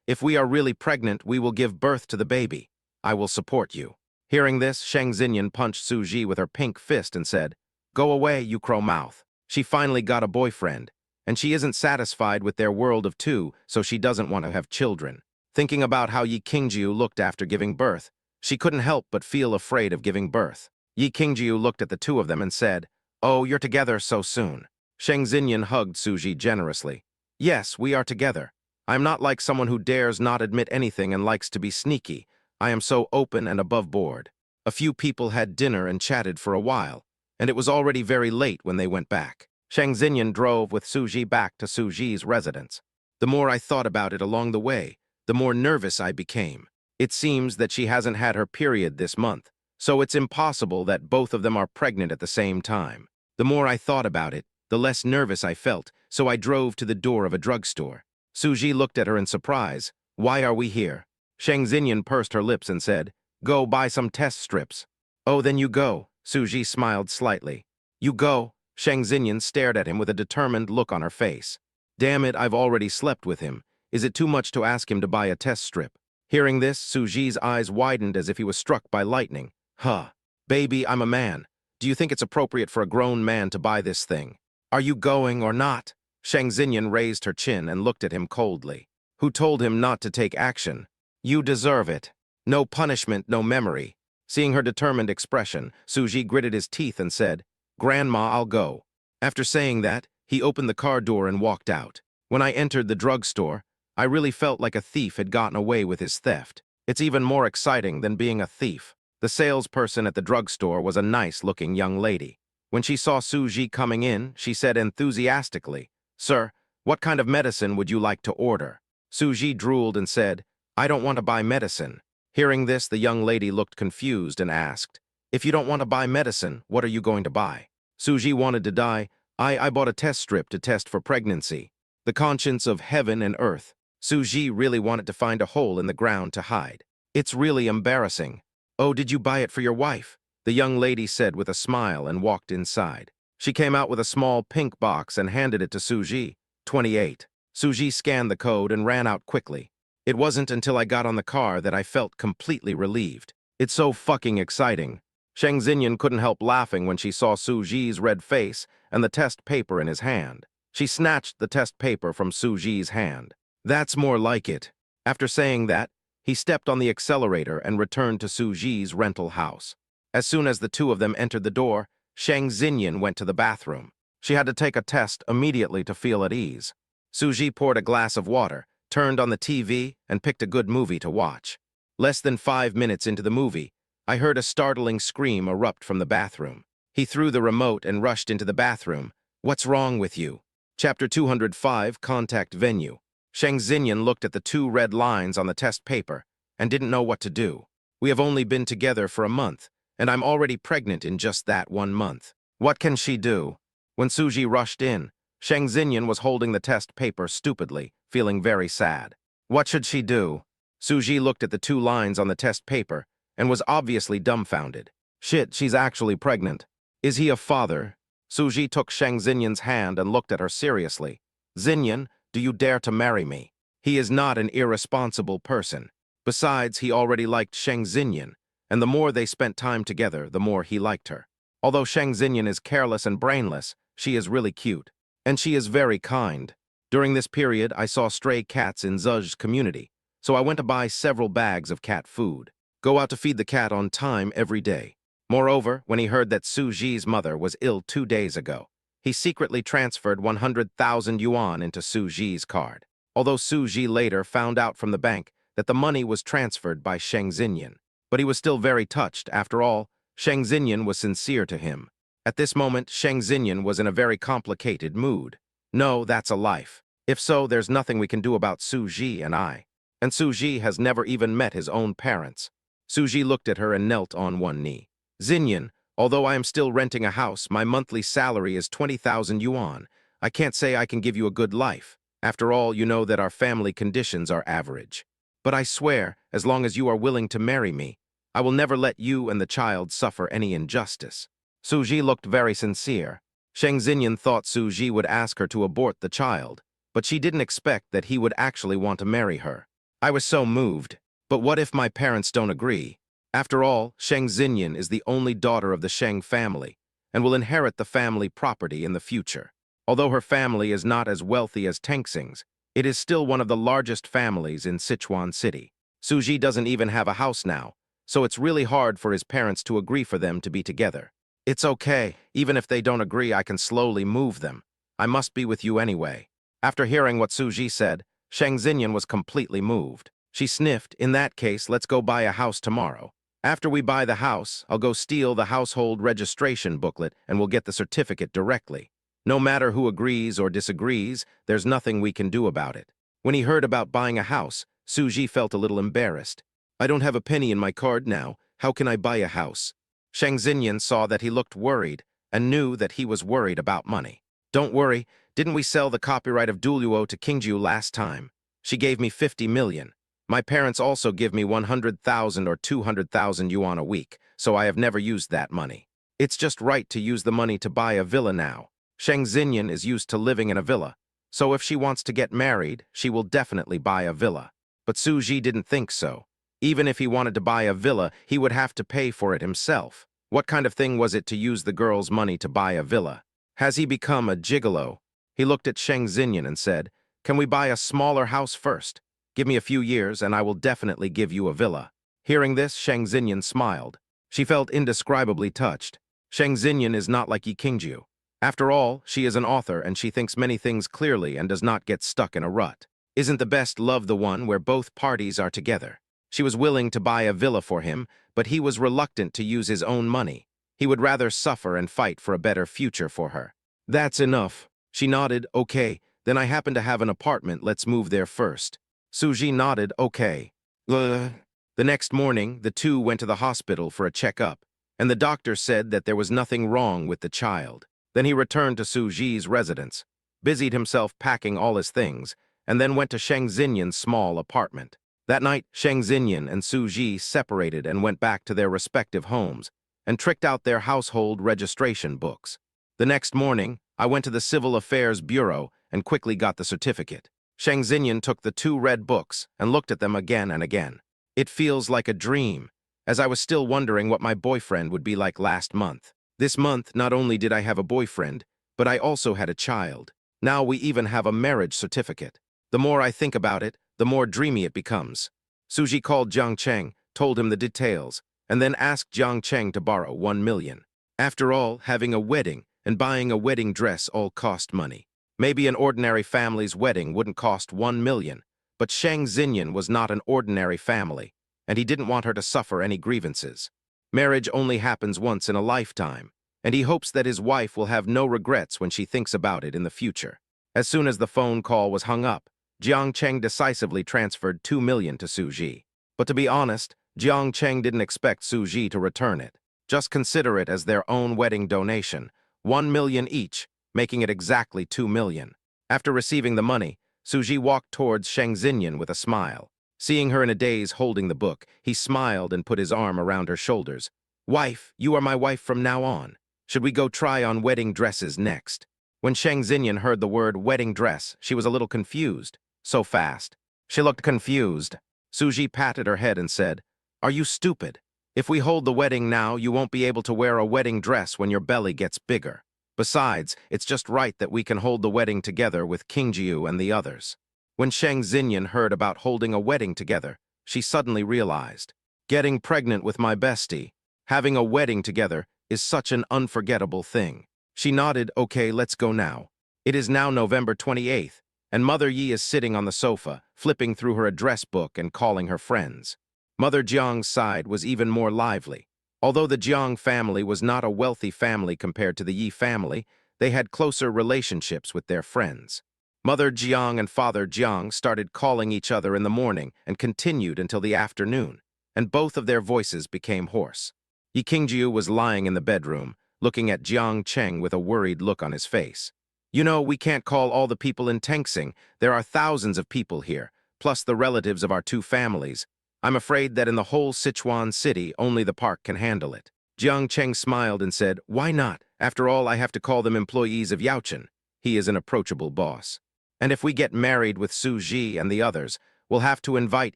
If we are really pregnant, we will give birth to the baby. I will support you. Hearing this, Sheng Xinyan punched Su Ji with her pink fist and said, Go away, you crow mouth. She finally got a boyfriend, and she isn't satisfied with their world of two, so she doesn't want to have children. Thinking about how Yi Qingjiu looked after giving birth, she couldn't help but feel afraid of giving birth. Yi Qingjiu looked at the two of them and said, Oh, you're together so soon. Sheng Xinyan hugged Su Ji generously. Yes, we are together. I am not like someone who dares not admit anything and likes to be sneaky. I am so open and above board. A few people had dinner and chatted for a while, and it was already very late when they went back. Sheng Xinyan drove with Su Ji back to Su Ji's residence. The more I thought about it along the way, the more nervous I became. It seems that she hasn't had her period this month, so it's impossible that both of them are pregnant at the same time. The more I thought about it, the less nervous I felt, so I drove to the door of a drugstore. Su Ji looked at her in surprise. Why are we here? Sheng Xinyan pursed her lips and said, Go buy some test strips. Oh, then you go. Su Ji smiled slightly. You go. Sheng Xinyan stared at him with a determined look on her face. Damn it, I've already slept with him. Is it too much to ask him to buy a test strip? Hearing this, Su Ji's eyes widened as if he was struck by lightning. Huh. Baby, I'm a man. Do you think it's appropriate for a grown man to buy this thing? Are you going or not? Sheng Xinyan raised her chin and looked at him coldly. Who told him not to take action? You deserve it. No punishment, no memory. Seeing her determined expression, Suji gritted his teeth and said, "Grandma, I'll go." After saying that, he opened the car door and walked out. When I entered the drugstore, I really felt like a thief had gotten away with his theft. It's even more exciting than being a thief. The salesperson at the drugstore was a nice-looking young lady. When she saw Suji coming in, she said enthusiastically, "Sir, what kind of medicine would you like to order?" Suji drooled and said, "I don't want to buy medicine." Hearing this, the young lady looked confused and asked, "If you don't want to buy medicine, what are you going to buy?" Suji wanted to die. I bought a test strip to test for pregnancy. The conscience of heaven and earth. Suji really wanted to find a hole in the ground to hide. "It's really embarrassing." "Oh, did you buy it for your wife?" the young lady said with a smile and walked inside. She came out with a small pink box and handed it to Suji. 28. Suji scanned the code and ran out quickly. It wasn't until I got on the car that I felt completely relieved. It's so fucking exciting. Sheng Xinyan couldn't help laughing when she saw Suji's red face and the test paper in his hand. She snatched the test paper from Suji's hand. "That's more like it." After saying that, he stepped on the accelerator and returned to Suji's rental house. As soon as the two of them entered the door, Sheng Xinyan went to the bathroom. She had to take a test immediately to feel at ease. Suji poured a glass of water, turned on the TV, and picked a good movie to watch. Less than 5 minutes into the movie, I heard a startling scream erupt from the bathroom. He threw the remote and rushed into the bathroom. "What's wrong with you?" Chapter 205, Contact Venue. Sheng Xinyan looked at the 2 red lines on the test paper and didn't know what to do. "We have only been together for a month, and I'm already pregnant in just that 1 month. What can she do?" When Suji rushed in, Sheng Xinyan was holding the test paper stupidly, feeling very sad. What should she do? Suji looked at the 2 lines on the test paper and was obviously dumbfounded. "Shit, she's actually pregnant. Is he a father?" Suji took Sheng Xinyan's hand and looked at her seriously. "Xinyan, do you dare to marry me?" He is not an irresponsible person. Besides, he already liked Sheng Xinyan, and the more they spent time together, the more he liked her. Although Sheng Xinyan is careless and brainless, she is really cute. And she is very kind. During this period, I saw stray cats in Zhuzh's community, so I went to buy several bags of cat food. Go out to feed the cat on time every day. Moreover, when he heard that Suji's mother was ill 2 days ago, he secretly transferred 100,000 yuan into Suji's card. Although Suji later found out from the bank that the money was transferred by Sheng Xinyan. But he was still very touched. After all, Sheng Xinyan was sincere to him. At this moment, Sheng Xinyan was in a very complicated mood. "No, that's a life. If so, there's nothing we can do about Suji and I. And Suji has never even met his own parents." Suji looked at her and knelt on one knee. "Xinyan, although I am still renting a house, my monthly salary is 20,000 yuan. I can't say I can give you a good life. After all, you know that our family conditions are average. But I swear, as long as you are willing to marry me, I will never let you and the child suffer any injustice." Suji looked very sincere. Sheng Xinyan thought Suji would ask her to abort the child, but she didn't expect that he would actually want to marry her. I was so moved. But what if my parents don't agree? After all, Sheng Xinyan is the only daughter of the Sheng family and will inherit the family property in the future. Although her family is not as wealthy as Tengxing's, it is still one of the largest families in Sichuan City. Suji doesn't even have a house now, so it's really hard for his parents to agree for them to be together. "It's okay. Even if they don't agree, I can slowly move them. I must be with you anyway." After hearing what Suji said, Sheng Xinyan was completely moved. She sniffed. "In that case, let's go buy a house tomorrow. After we buy the house, I'll go steal the household registration booklet and we'll get the certificate directly. No matter who agrees or disagrees, there's nothing we can do about it." When he heard about buying a house, Suji felt a little embarrassed. "I don't have a penny in my card now. How can I buy a house?" Sheng Xinyan saw that he looked worried and knew that he was worried about money. "Don't worry. Didn't we sell the copyright of Duluo to Qingjiu last time? She gave me 50 million. My parents also give me 100,000 or 200,000 yuan a week, so I have never used that money. It's just right to use the money to buy a villa now. Sheng Xinyan is used to living in a villa, so if she wants to get married, she will definitely buy a villa." But Suji didn't think so. Even if he wanted to buy a villa, he would have to pay for it himself. What kind of thing was it to use the girl's money to buy a villa? Has he become a gigolo? He looked at Sheng Xinyan and said, "Can we buy a smaller house first? Give me a few years and I will definitely give you a villa." Hearing this, Shang Xinyan smiled. She felt indescribably touched. Shang Xinyan is not like Yi Qingjiu. After all, she is an author and she thinks many things clearly and does not get stuck in a rut. Isn't the best love the one where both parties are together? She was willing to buy a villa for him, but he was reluctant to use his own money. He would rather suffer and fight for a better future for her. That's enough. She nodded, okay, then I happen to have an apartment, let's move there first. Suji nodded, okay. The next morning, the two went to the hospital for a checkup, and the doctor said that there was nothing wrong with the child. Then he returned to Suji's residence, busied himself packing all his things, and then went to Shang Xinyan's small apartment. That night, Shang Xinyan and Suji separated and went back to their respective homes and tricked out their household registration books. The next morning, I went to the Civil Affairs Bureau and quickly got the certificate. Shang Xinyan took the two red books and looked at them again and again. It feels like a dream, as I was still wondering what my boyfriend would be like last month. This month, not only did I have a boyfriend, but I also had a child. Now we even have a marriage certificate. The more I think about it, the more dreamy it becomes. Suji called Jiang Cheng, told him the details, and then asked Jiang Cheng to borrow 1 million. After all, having a wedding and buying a wedding dress all cost money. Maybe an ordinary family's wedding wouldn't cost 1 million, but Shang Xinyan was not an ordinary family, and he didn't want her to suffer any grievances. Marriage only happens once in a lifetime, and he hopes that his wife will have no regrets when she thinks about it in the future. As soon as the phone call was hung up, Jiang Cheng decisively transferred 2 million to Suji. But to be honest, Jiang Cheng didn't expect Suji to return it. Just consider it as their own wedding donation, 1 million each, making it exactly 2 million. After receiving the money, Suji walked towards Shang Xinyan with a smile. Seeing her in a daze holding the book, he smiled and put his arm around her shoulders. Wife, you are my wife from now on. Should we go try on wedding dresses next? When Shang Xinyan heard the word wedding dress, she was a little confused. So fast. She looked confused. Suji patted her head and said, "Are you stupid? If we hold the wedding now, you won't be able to wear a wedding dress when your belly gets bigger. Besides, it's just right that we can hold the wedding together with Qingjiu and the others." When Shang Xinyan heard about holding a wedding together, she suddenly realized, getting pregnant with my bestie, having a wedding together is such an unforgettable thing. She nodded, okay, let's go now. It is now November 28th, and Mother Yi is sitting on the sofa, flipping through her address book and calling her friends. Mother Jiang's side was even more lively. Although the Jiang family was not a wealthy family compared to the Yi family, they had closer relationships with their friends. Mother Jiang and Father Jiang started calling each other in the morning and continued until the afternoon, and both of their voices became hoarse. Yi Qingjiu was lying in the bedroom, looking at Jiang Cheng with a worried look on his face. You know, we can't call all the people in Tengsing. There are thousands of people here, plus the relatives of our two families. I'm afraid that in the whole Sichuan city, only the park can handle it. Jiang Cheng smiled and said, why not? After all, I have to call them employees of Yaochen. He is an approachable boss. And if we get married with Su Ji and the others, we'll have to invite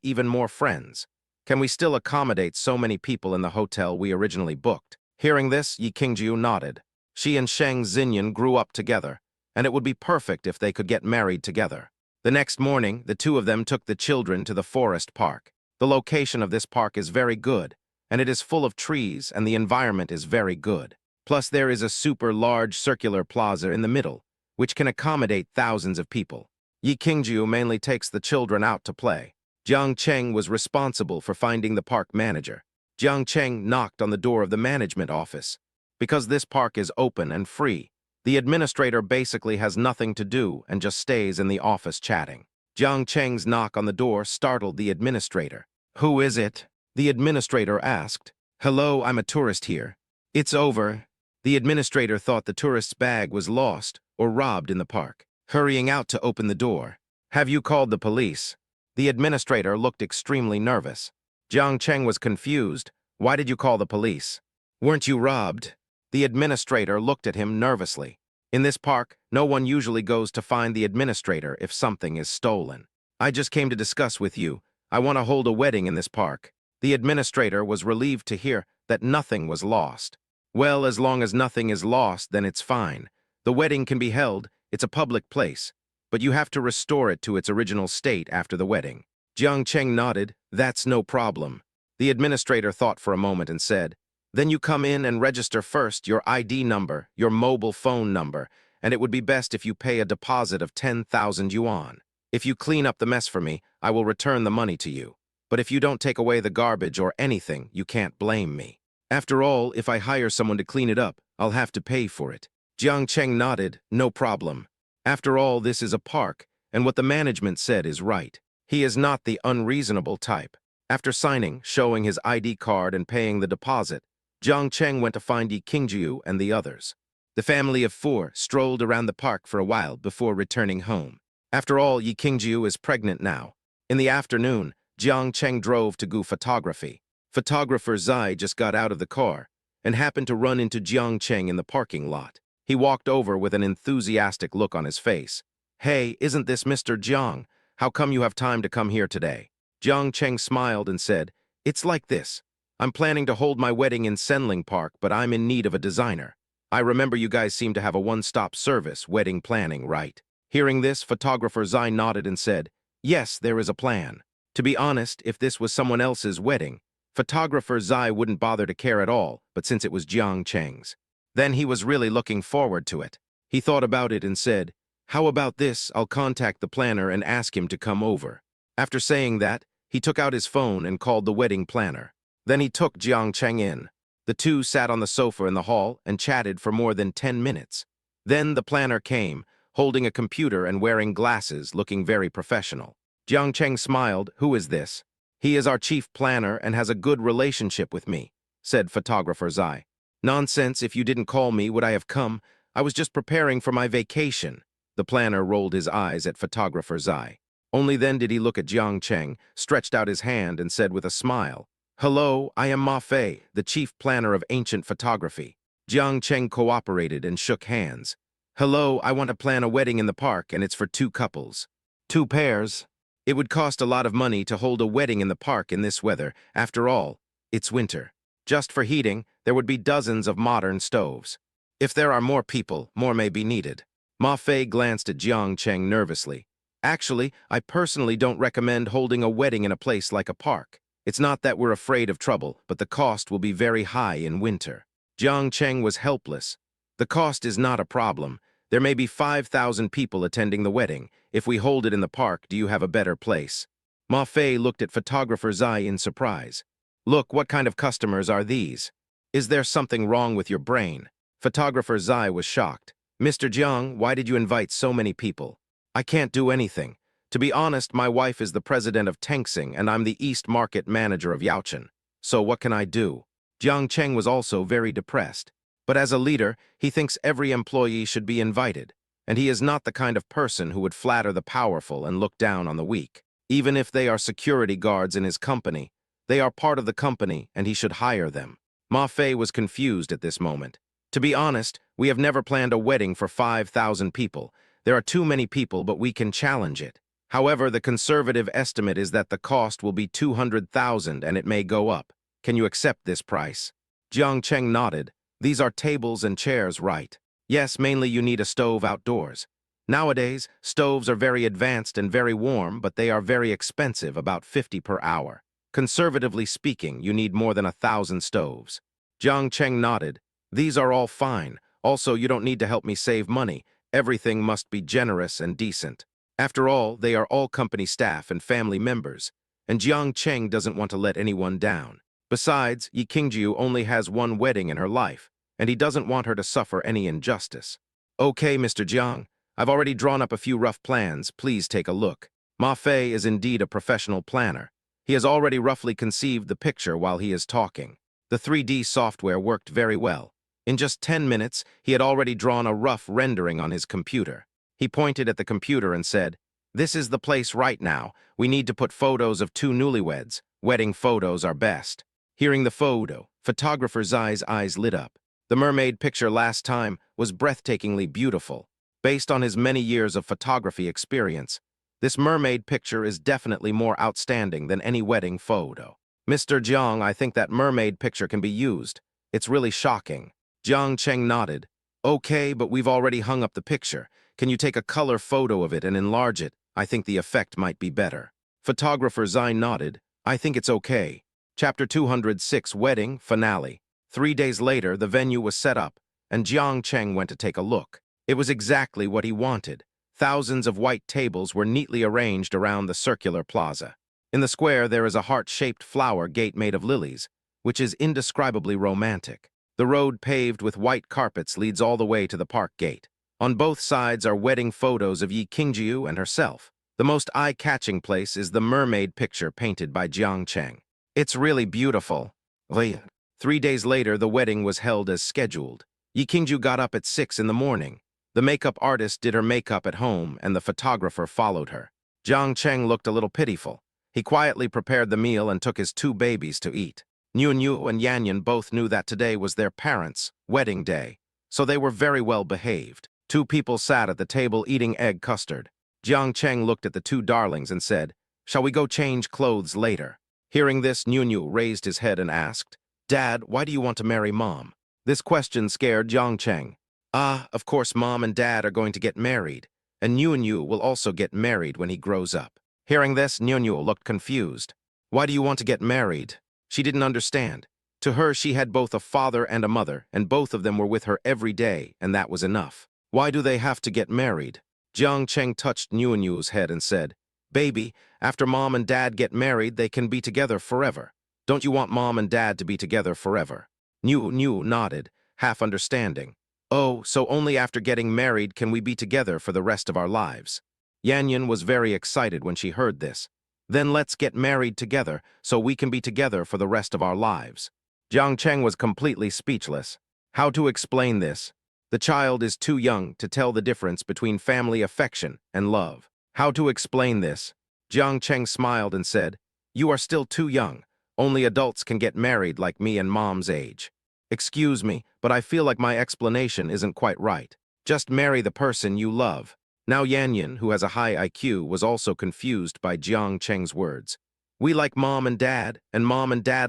even more friends. Can we still accommodate so many people in the hotel we originally booked? Hearing this, Yi Qingjiu nodded. She and Shang Xinyan grew up together, and it would be perfect if they could get married together. The next morning, the two of them took the children to the forest park. The location of this park is very good, and it is full of trees, and the environment is very good. Plus, there is a super large circular plaza in the middle, which can accommodate thousands of people. Yi Qingjiu mainly takes the children out to play. Jiang Cheng was responsible for finding the park manager. Jiang Cheng knocked on the door of the management office. Because this park is open and free, the administrator basically has nothing to do and just stays in the office chatting. Jiang Cheng's knock on the door startled the administrator. Who is it? The administrator asked. Hello, I'm a tourist here. It's over. The administrator thought the tourist's bag was lost or robbed in the park, hurrying out to open the door. Have you called the police? The administrator looked extremely nervous. Jiang Cheng was confused. Why did you call the police? Weren't you robbed? The administrator looked at him nervously. In this park, no one usually goes to find the administrator if something is stolen. I just came to discuss with you. I want to hold a wedding in this park. The administrator was relieved to hear that nothing was lost. Well, as long as nothing is lost, then it's fine. The wedding can be held, it's a public place, but you have to restore it to its original state after the wedding. Jiang Cheng nodded, that's no problem. The administrator thought for a moment and said, "Then you come in and register first your ID number, your mobile phone number, and it would be best if you pay a deposit of 10,000 yuan. If you clean up the mess for me, I will return the money to you. But if you don't take away the garbage or anything, you can't blame me. After all, if I hire someone to clean it up, I'll have to pay for it." Jiang Cheng nodded, "No problem. After all, this is a park, and what the management said is right. He is not the unreasonable type." After signing, showing his ID card and paying the deposit, Jiang Cheng went to find Yi Qingjiu and the others. The family of four strolled around the park for a while before returning home. After all, Yi Qingjiu is pregnant now. In the afternoon, Jiang Cheng drove to Gu Photography. Photographer Zai just got out of the car and happened to run into Jiang Cheng in the parking lot. He walked over with an enthusiastic look on his face. "Hey, isn't this Mr. Jiang? How come you have time to come here today?" Jiang Cheng smiled and said, "It's like this. I'm planning to hold my wedding in Senling Park, but I'm in need of a designer. I remember you guys seem to have a one-stop service, wedding planning, right?" Hearing this, photographer Zai nodded and said, "Yes, there is a plan. To be honest, if this was someone else's wedding, photographer Zai wouldn't bother to care at all, but since it was Jiang Cheng's, then he was really looking forward to it. He thought about it and said, "How about this? I'll contact the planner and ask him to come over." After saying that, he took out his phone and called the wedding planner. Then he took Jiang Cheng in. The two sat on the sofa in the hall and chatted for more than 10 minutes. Then the planner came, holding a computer and wearing glasses, looking very professional. Jiang Cheng smiled. "Who is this?" "He is our chief planner and has a good relationship with me," said photographer Zai. "Nonsense, if you didn't call me, would I have come? I was just preparing for my vacation." The planner rolled his eyes at photographer Zai. Only then did he look at Jiang Cheng, stretched out his hand and said with a smile, "Hello, I am Ma Fei, the chief planner of ancient photography." Jiang Cheng cooperated and shook hands. "Hello, I want to plan a wedding in the park, and it's for 2 couples. 2 pairs. It would cost a lot of money to hold a wedding in the park in this weather. After all, it's winter. Just for heating, there would be dozens of modern stoves. If there are more people, more may be needed." Ma Fei glanced at Jiang Cheng nervously. "Actually, I personally don't recommend holding a wedding in a place like a park. It's not that we're afraid of trouble, but the cost will be very high in winter." Jiang Cheng was helpless. "The cost is not a problem. There may be 5,000 people attending the wedding. If we hold it in the park, do you have a better place?" Ma Fei looked at photographer Zai in surprise. "Look, what kind of customers are these? Is there something wrong with your brain?" Photographer Zai was shocked. "Mr. Jiang, why did you invite so many people?" "I can't do anything. To be honest, my wife is the president of Tengsing, and I'm the East Market manager of Yaochen. So what can I do?" Jiang Cheng was also very depressed. But as a leader, he thinks every employee should be invited, and he is not the kind of person who would flatter the powerful and look down on the weak. Even if they are security guards in his company, they are part of the company and he should hire them. Ma Fei was confused at this moment. "To be honest, we have never planned a wedding for 5,000 people. There are too many people, but we can challenge it. However, the conservative estimate is that the cost will be 200,000 and it may go up. Can you accept this price?" Jiang Cheng nodded. "These are tables and chairs, right?" "Yes, mainly you need a stove outdoors. Nowadays, stoves are very advanced and very warm, but they are very expensive, about 50 per hour. Conservatively speaking, you need more than 1,000 stoves." Jiang Cheng nodded. "These are all fine. Also, you don't need to help me save money. Everything must be generous and decent. After all, they are all company staff and family members, and Jiang Cheng doesn't want to let anyone down. Besides, Yi Qingjiu only has one wedding in her life, and he doesn't want her to suffer any injustice." "Okay, Mr. Jiang, I've already drawn up a few rough plans. Please take a look." Ma Fei is indeed a professional planner. He has already roughly conceived the picture while he is talking. The 3D software worked very well. In just 10 minutes, he had already drawn a rough rendering on his computer. He pointed at the computer and said, "This is the place right now. We need to put photos of 2 newlyweds. Wedding photos are best." Hearing the photo, photographer Zai's eyes lit up. The mermaid picture last time was breathtakingly beautiful. Based on his many years of photography experience, this mermaid picture is definitely more outstanding than any wedding photo. "Mr. Jiang, I think that mermaid picture can be used. It's really shocking." Jiang Cheng nodded. "Okay, but we've already hung up the picture. Can you take a color photo of it and enlarge it? I think the effect might be better." Photographer Zai nodded. "I think it's okay." Chapter 206, Wedding, Finale. 3 days later, the venue was set up, and Jiang Cheng went to take a look. It was exactly what he wanted. Thousands of white tables were neatly arranged around the circular plaza. In the square, there is a heart-shaped flower gate made of lilies, which is indescribably romantic. The road paved with white carpets leads all the way to the park gate. On both sides are wedding photos of Yi Qingjiu and herself. The most eye-catching place is the mermaid picture painted by Jiang Cheng. It's really beautiful. 3 days later, the wedding was held as scheduled. Yi Qingjiu got up at 6 in the morning. The makeup artist did her makeup at home, and the photographer followed her. Jiang Cheng looked a little pitiful. He quietly prepared the meal and took his 2 babies to eat. Niu and Yanyan both knew that today was their parents' wedding day, so they were very well behaved. 2 people sat at the table eating egg custard. Jiang Cheng looked at the 2 darlings and said, "Shall we go change clothes later?" Hearing this, Niu raised his head and asked, "Dad, why do you want to marry Mom?" This question scared Jiang Cheng. Of course Mom and Dad are going to get married, and Niu will also get married when he grows up." Hearing this, Niu looked confused. "Why do you want to get married?" She didn't understand. To her, she had both a father and a mother, and both of them were with her every day, and that was enough. Why do they have to get married? Jiang Cheng touched Niu's head and said, "Baby, after Mom and Dad get married, they can be together forever. Don't you want Mom and Dad to be together forever?" Niu nodded, half understanding. "Oh, so only after getting married can we be together for the rest of our lives." Yanyan was very excited when she heard this. "Then let's get married together so we can be together for the rest of our lives." Jiang Cheng was completely speechless. How to explain this? The child is too young to tell the difference between family affection and love. How to explain this? Jiang Cheng smiled and said, "You are still too young. Only adults can get married like me and Mom's age." "Excuse me, but I feel like my explanation isn't quite right. Just marry the person you love." Now Yanyan, who has a high IQ, was also confused by Jiang Cheng's words. "We like Mom and Dad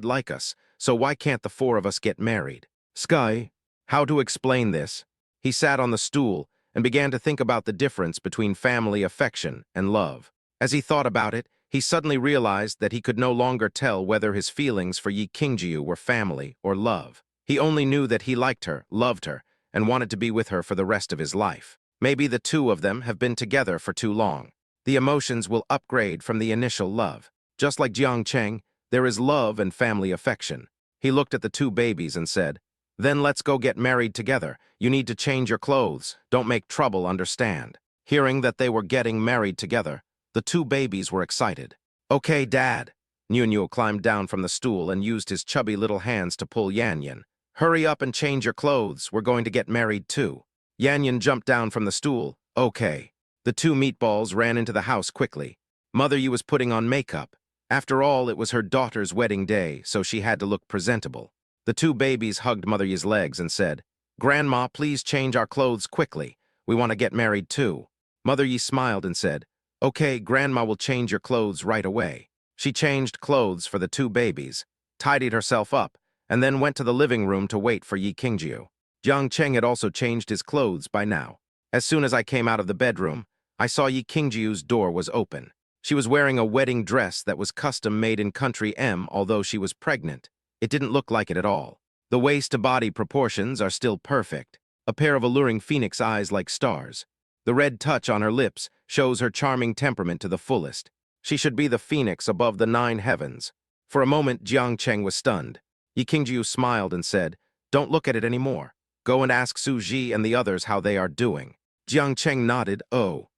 like us, so why can't the 4 of us get married?" Sky. How to explain this? He sat on the stool and began to think about the difference between family affection and love. As he thought about it, he suddenly realized that he could no longer tell whether his feelings for Yi Qingjiu were family or love. He only knew that he liked her, loved her, and wanted to be with her for the rest of his life. Maybe the 2 of them have been together for too long. The emotions will upgrade from the initial love. Just like Jiang Cheng, there is love and family affection. He looked at the 2 babies and said, "Then let's go get married together. You need to change your clothes. Don't make trouble, understand?" Hearing that they were getting married together, the 2 babies were excited. "Okay, Dad." Niu climbed down from the stool and used his chubby little hands to pull Yanyan. "Hurry up and change your clothes. We're going to get married too." Yanyan jumped down from the stool. "Okay." The 2 meatballs ran into the house quickly. Mother Yi was putting on makeup. After all, it was her daughter's wedding day, so she had to look presentable. The 2 babies hugged Mother Yi's legs and said, "Grandma, please change our clothes quickly. We want to get married too." Mother Yi smiled and said, "Okay, Grandma will change your clothes right away." She changed clothes for the 2 babies, tidied herself up, and then went to the living room to wait for Yi Qingjiu. Jiang Cheng had also changed his clothes by now. As soon as I came out of the bedroom, I saw Yi Qingjiu's door was open. She was wearing a wedding dress that was custom-made in country M, although she was pregnant. It didn't look like it at all. The waist-to-body proportions are still perfect. A pair of alluring phoenix eyes like stars. The red touch on her lips shows her charming temperament to the fullest. She should be the phoenix above the 9 heavens. For a moment, Jiang Cheng was stunned. Yi Qingjiu smiled and said, "Don't look at it anymore. Go and ask Su Ji and the others how they are doing." Jiang Cheng nodded. "Oh.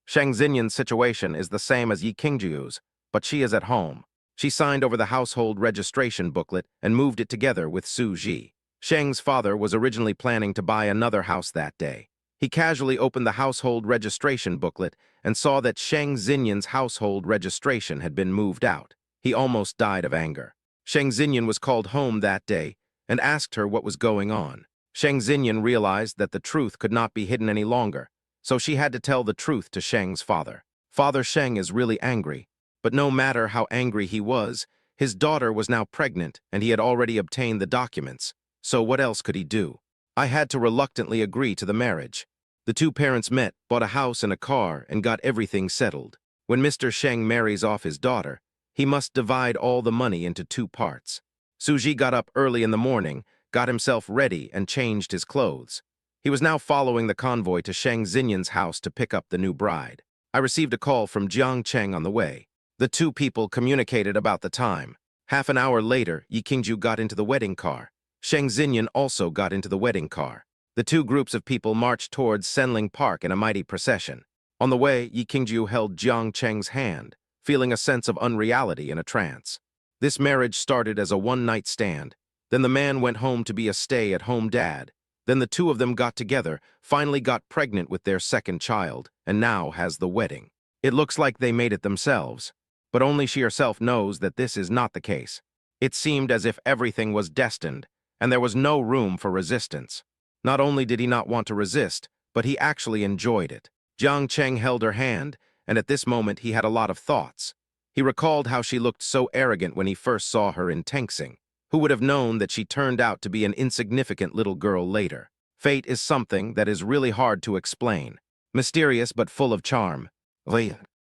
Shang Xinyan's situation is the same as Yi Qingjiu's, but she is at home." She signed over the household registration booklet and moved it together with Su Ji. Sheng's father was originally planning to buy another house that day. He casually opened the household registration booklet and saw that Shang Xinyan's household registration had been moved out. He almost died of anger. Shang Xinyan was called home that day and asked her what was going on. Shang Xinyan realized that the truth could not be hidden any longer, so she had to tell the truth to Sheng's father. Father Sheng is really angry. But no matter how angry he was, his daughter was now pregnant and he had already obtained the documents, so what else could he do? I had to reluctantly agree to the marriage. The 2 parents met, bought a house and a car, and got everything settled. When Mr. Sheng marries off his daughter, he must divide all the money into two parts. Suji got up early in the morning, got himself ready, and changed his clothes. He was now following the convoy to Sheng Xinyan's house to pick up the new bride. I received a call from Jiang Cheng on the way. The two people communicated about the time. Half an hour later, Yi Qingju got into the wedding car. Sheng Xinyan also got into the wedding car. The two groups of people marched towards Senling Park in a mighty procession. On the way, Yi Qingju held Jiang Cheng's hand, feeling a sense of unreality in a trance. This marriage started as a one-night stand. Then the man went home to be a stay-at-home dad. Then the two of them got together, finally got pregnant with their second child, and now has the wedding. It looks like they made it themselves, but only she herself knows that this is not the case. It seemed as if everything was destined, and there was no room for resistance. Not only did he not want to resist, but he actually enjoyed it. Jiang Cheng held her hand, and at this moment he had a lot of thoughts. He recalled how she looked so arrogant when he first saw her in Tengsing. Who would have known that she turned out to be an insignificant little girl later? Fate is something that is really hard to explain. Mysterious but full of charm.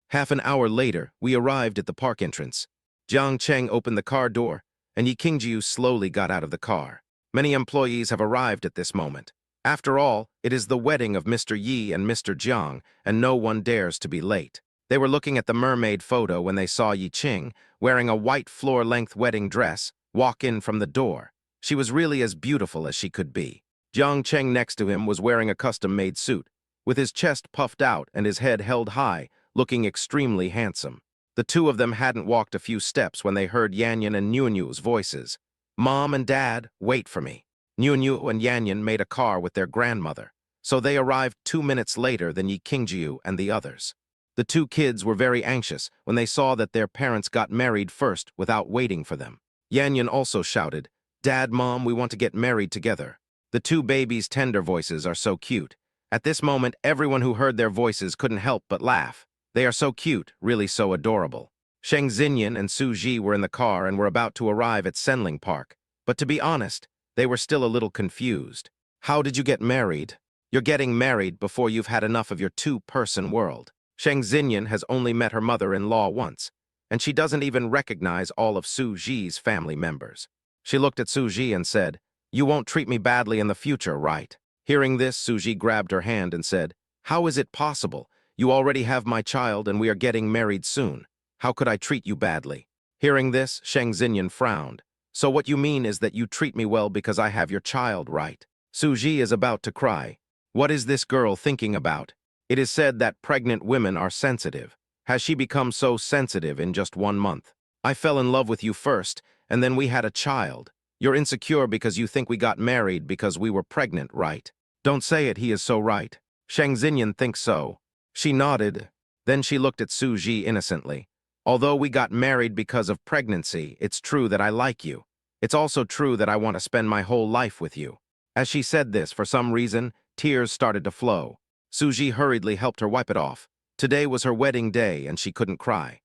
Half an hour later, we arrived at the park entrance. Jiang Cheng opened the car door, and Yi Qingju slowly got out of the car. Many employees have arrived at this moment. After all, it is the wedding of Mr. Yi and Mr. Jiang, and no one dares to be late. They were looking at the mermaid photo when they saw Yi Qing, wearing a white floor-length wedding dress, walk in from the door. She was really as beautiful as she could be. Jiang Cheng next to him was wearing a custom-made suit, with his chest puffed out and his head held high, looking extremely handsome. The two of them hadn't walked a few steps when they heard Yanyan and Nyunyu's voices. "Mom and Dad, wait for me." Nyunyu and Yanyan made a car with their grandmother, so they arrived 2 minutes later than Yi Qingju and the others. The two kids were very anxious when they saw that their parents got married first without waiting for them. Yanyan also shouted, "Dad, Mom, we want to get married together." The two babies' tender voices are so cute. At this moment, everyone who heard their voices couldn't help but laugh. They are so cute, really so adorable. Sheng Xinyan and Su Ji were in the car and were about to arrive at Senling Park. But to be honest, they were still a little confused. How did you get married? You're getting married before you've had enough of your two-person world. Sheng Xinyan has only met her mother-in-law once, and she doesn't even recognize all of Su Ji's family members. She looked at Su Ji and said, "You won't treat me badly in the future, right?" Hearing this, Su Ji grabbed her hand and said, "How is it possible? You already have my child and we are getting married soon. How could I treat you badly?" Hearing this, Sheng Xinyan frowned. "So what you mean is that you treat me well because I have your child, right?" Su Ji is about to cry. What is this girl thinking about? It is said that pregnant women are sensitive. Has she become so sensitive in just 1 month? I fell in love with you first, and then we had a child. You're insecure because you think we got married because we were pregnant, right? Don't say it, he is so right. Sheng Xinyan thinks so. She nodded. Then she looked at Su Ji innocently. Although we got married because of pregnancy, it's true that I like you. It's also true that I want to spend my whole life with you. As she said this, for some reason, tears started to flow. Su Ji hurriedly helped her wipe it off. Today was her wedding day, and she couldn't cry.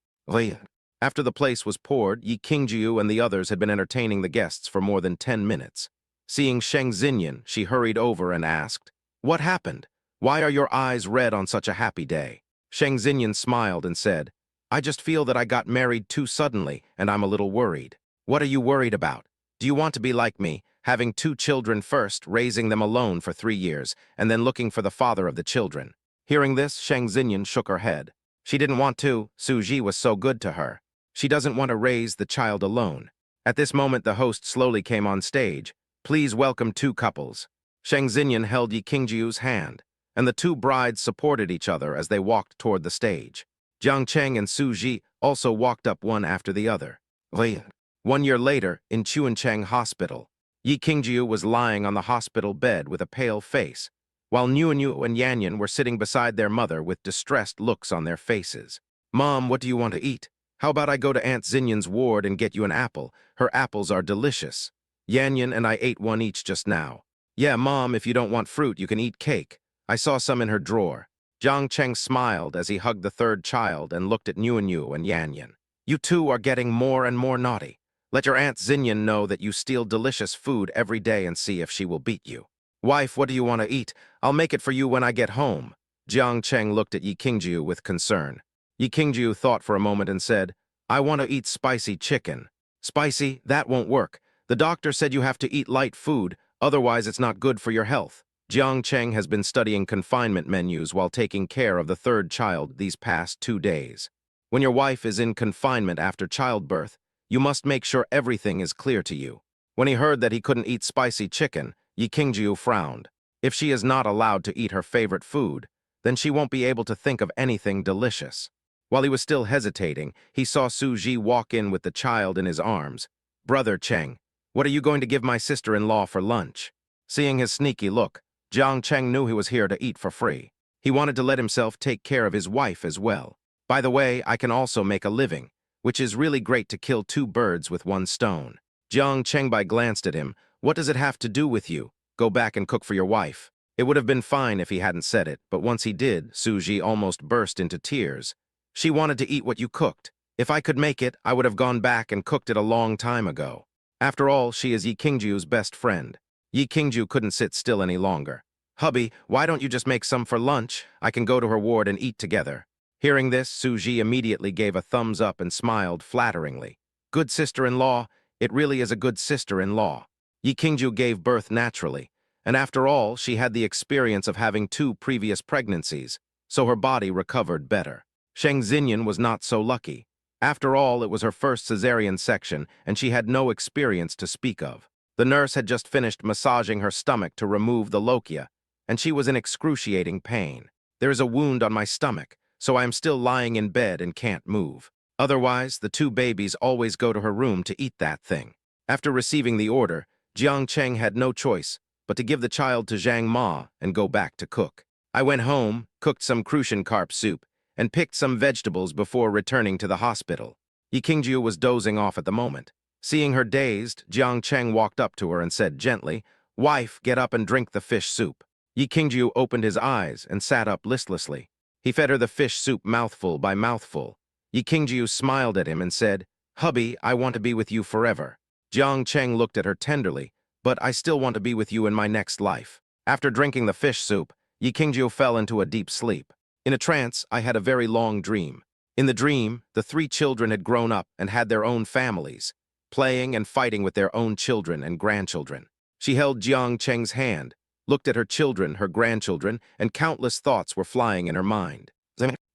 After the place was poured, Yi Qingju and the others had been entertaining the guests for more than 10 minutes. Seeing Sheng Xinyan, she hurried over and asked, "What happened? Why are your eyes red on such a happy day?" Sheng Xinyan smiled and said, "I just feel that I got married too suddenly, and I'm a little worried." "What are you worried about? Do you want to be like me, having 2 children first, raising them alone for 3 years, and then looking for the father of the children?" Hearing this, Sheng Xinyan shook her head. She didn't want to. Su Ji was so good to her. She doesn't want to raise the child alone. At this moment, the host slowly came on stage. "Please welcome 2 couples." Sheng Xinyan held Yi Qingju's hand, and the 2 brides supported each other as they walked toward the stage. Jiang Cheng and Su Ji also walked up one after the other. 1 year later, in Chuancheng Hospital, Yi Qingju was lying on the hospital bed with a pale face, while Nyunyu and Yanyan were sitting beside their mother with distressed looks on their faces. "Mom, what do you want to eat? How about I go to Aunt Xinyan's ward and get you an apple? Her apples are delicious. Yanyan and I ate one each just now." "Yeah, Mom, if you don't want fruit, you can eat cake. I saw some in her drawer." Jiang Cheng smiled as he hugged the 3rd child and looked at Nyunyu and Yanyan. "You two are getting more and more naughty. Let your Aunt Xinyan know that you steal delicious food every day and see if she will beat you." "Wife, what do you want to eat? I'll make it for you when I get home." Jiang Cheng looked at Yi Qingju with concern. Yi Qingju thought for a moment and said, I want to eat spicy chicken. Spicy? That won't work. The doctor said you have to eat light food, otherwise it's not good for your health. Jiang Cheng has been studying confinement menus while taking care of the third child these past 2 days. When your wife is in confinement after childbirth, you must make sure everything is clear to you. When he heard that he couldn't eat spicy chicken, Yi Qingjiu frowned. If she is not allowed to eat her favorite food, then she won't be able to think of anything delicious. While he was still hesitating, he saw Su Ji walk in with the child in his arms. "Brother Cheng, what are you going to give my sister-in-law for lunch?" Seeing his sneaky look, Jiang Cheng knew he was here to eat for free. He wanted to let himself take care of his wife as well. By the way, I can also make a living, which is really great to kill 2 birds with 1 stone. Jiang Chengbai glanced at him. "What does it have to do with you? Go back and cook for your wife." It would have been fine if he hadn't said it, but once he did, Su Ji almost burst into tears. "She wanted to eat what you cooked. If I could make it, I would have gone back and cooked it a long time ago." After all, she is Yi Qingjiu's best friend. Yi Qingjiu couldn't sit still any longer. "Hubby, why don't you just make some for lunch? I can go to her ward and eat together." Hearing this, Su Ji immediately gave a thumbs up and smiled flatteringly. "Good sister-in-law, it really is a good sister-in-law." Yi Qingjiu gave birth naturally, and after all, she had the experience of having 2 previous pregnancies, so her body recovered better. Sheng Xinyan was not so lucky. After all, it was her first cesarean section, and she had no experience to speak of. The nurse had just finished massaging her stomach to remove the lochia, and she was in excruciating pain. "There is a wound on my stomach, so I am still lying in bed and can't move. Otherwise, the 2 babies always go to her room to eat that thing." After receiving the order, Jiang Cheng had no choice but to give the child to Zhang Ma and go back to cook. "I went home, cooked some crucian carp soup, and picked some vegetables before returning to the hospital." Yi Qingjiu was dozing off at the moment. Seeing her dazed, Jiang Cheng walked up to her and said gently, "Wife, get up and drink the fish soup." Yi Qingjiu opened his eyes and sat up listlessly. He fed her the fish soup mouthful by mouthful. Yi Qingjiu smiled at him and said, "Hubby, I want to be with you forever." Jiang Cheng looked at her tenderly, "But I still want to be with you in my next life." After drinking the fish soup, Yi Qingjiu fell into a deep sleep. "In a trance, I had a very long dream. In the dream, the 3 children had grown up and had their own families, playing and fighting with their own children and grandchildren." She held Jiang Cheng's hand, looked at her children, her grandchildren, and countless thoughts were flying in her mind.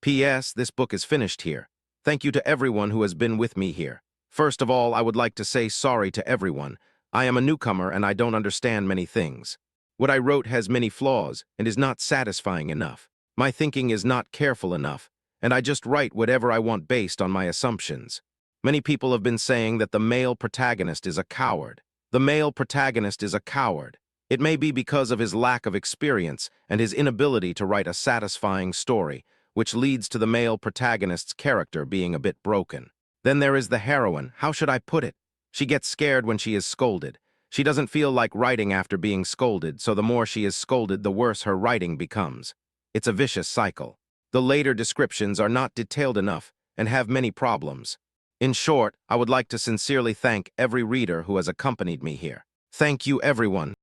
P.S. This book is finished here. Thank you to everyone who has been with me here. First of all, I would like to say sorry to everyone. I am a newcomer and I don't understand many things. What I wrote has many flaws and is not satisfying enough. My thinking is not careful enough, and I just write whatever I want based on my assumptions. Many people have been saying that the male protagonist is a coward. The male protagonist is a coward. It may be because of his lack of experience and his inability to write a satisfying story, which leads to the male protagonist's character being a bit broken. Then there is the heroine. How should I put it? She gets scared when she is scolded. She doesn't feel like writing after being scolded, so the more she is scolded, the worse her writing becomes. It's a vicious cycle. The later descriptions are not detailed enough and have many problems. In short, I would like to sincerely thank every reader who has accompanied me here. Thank you, everyone.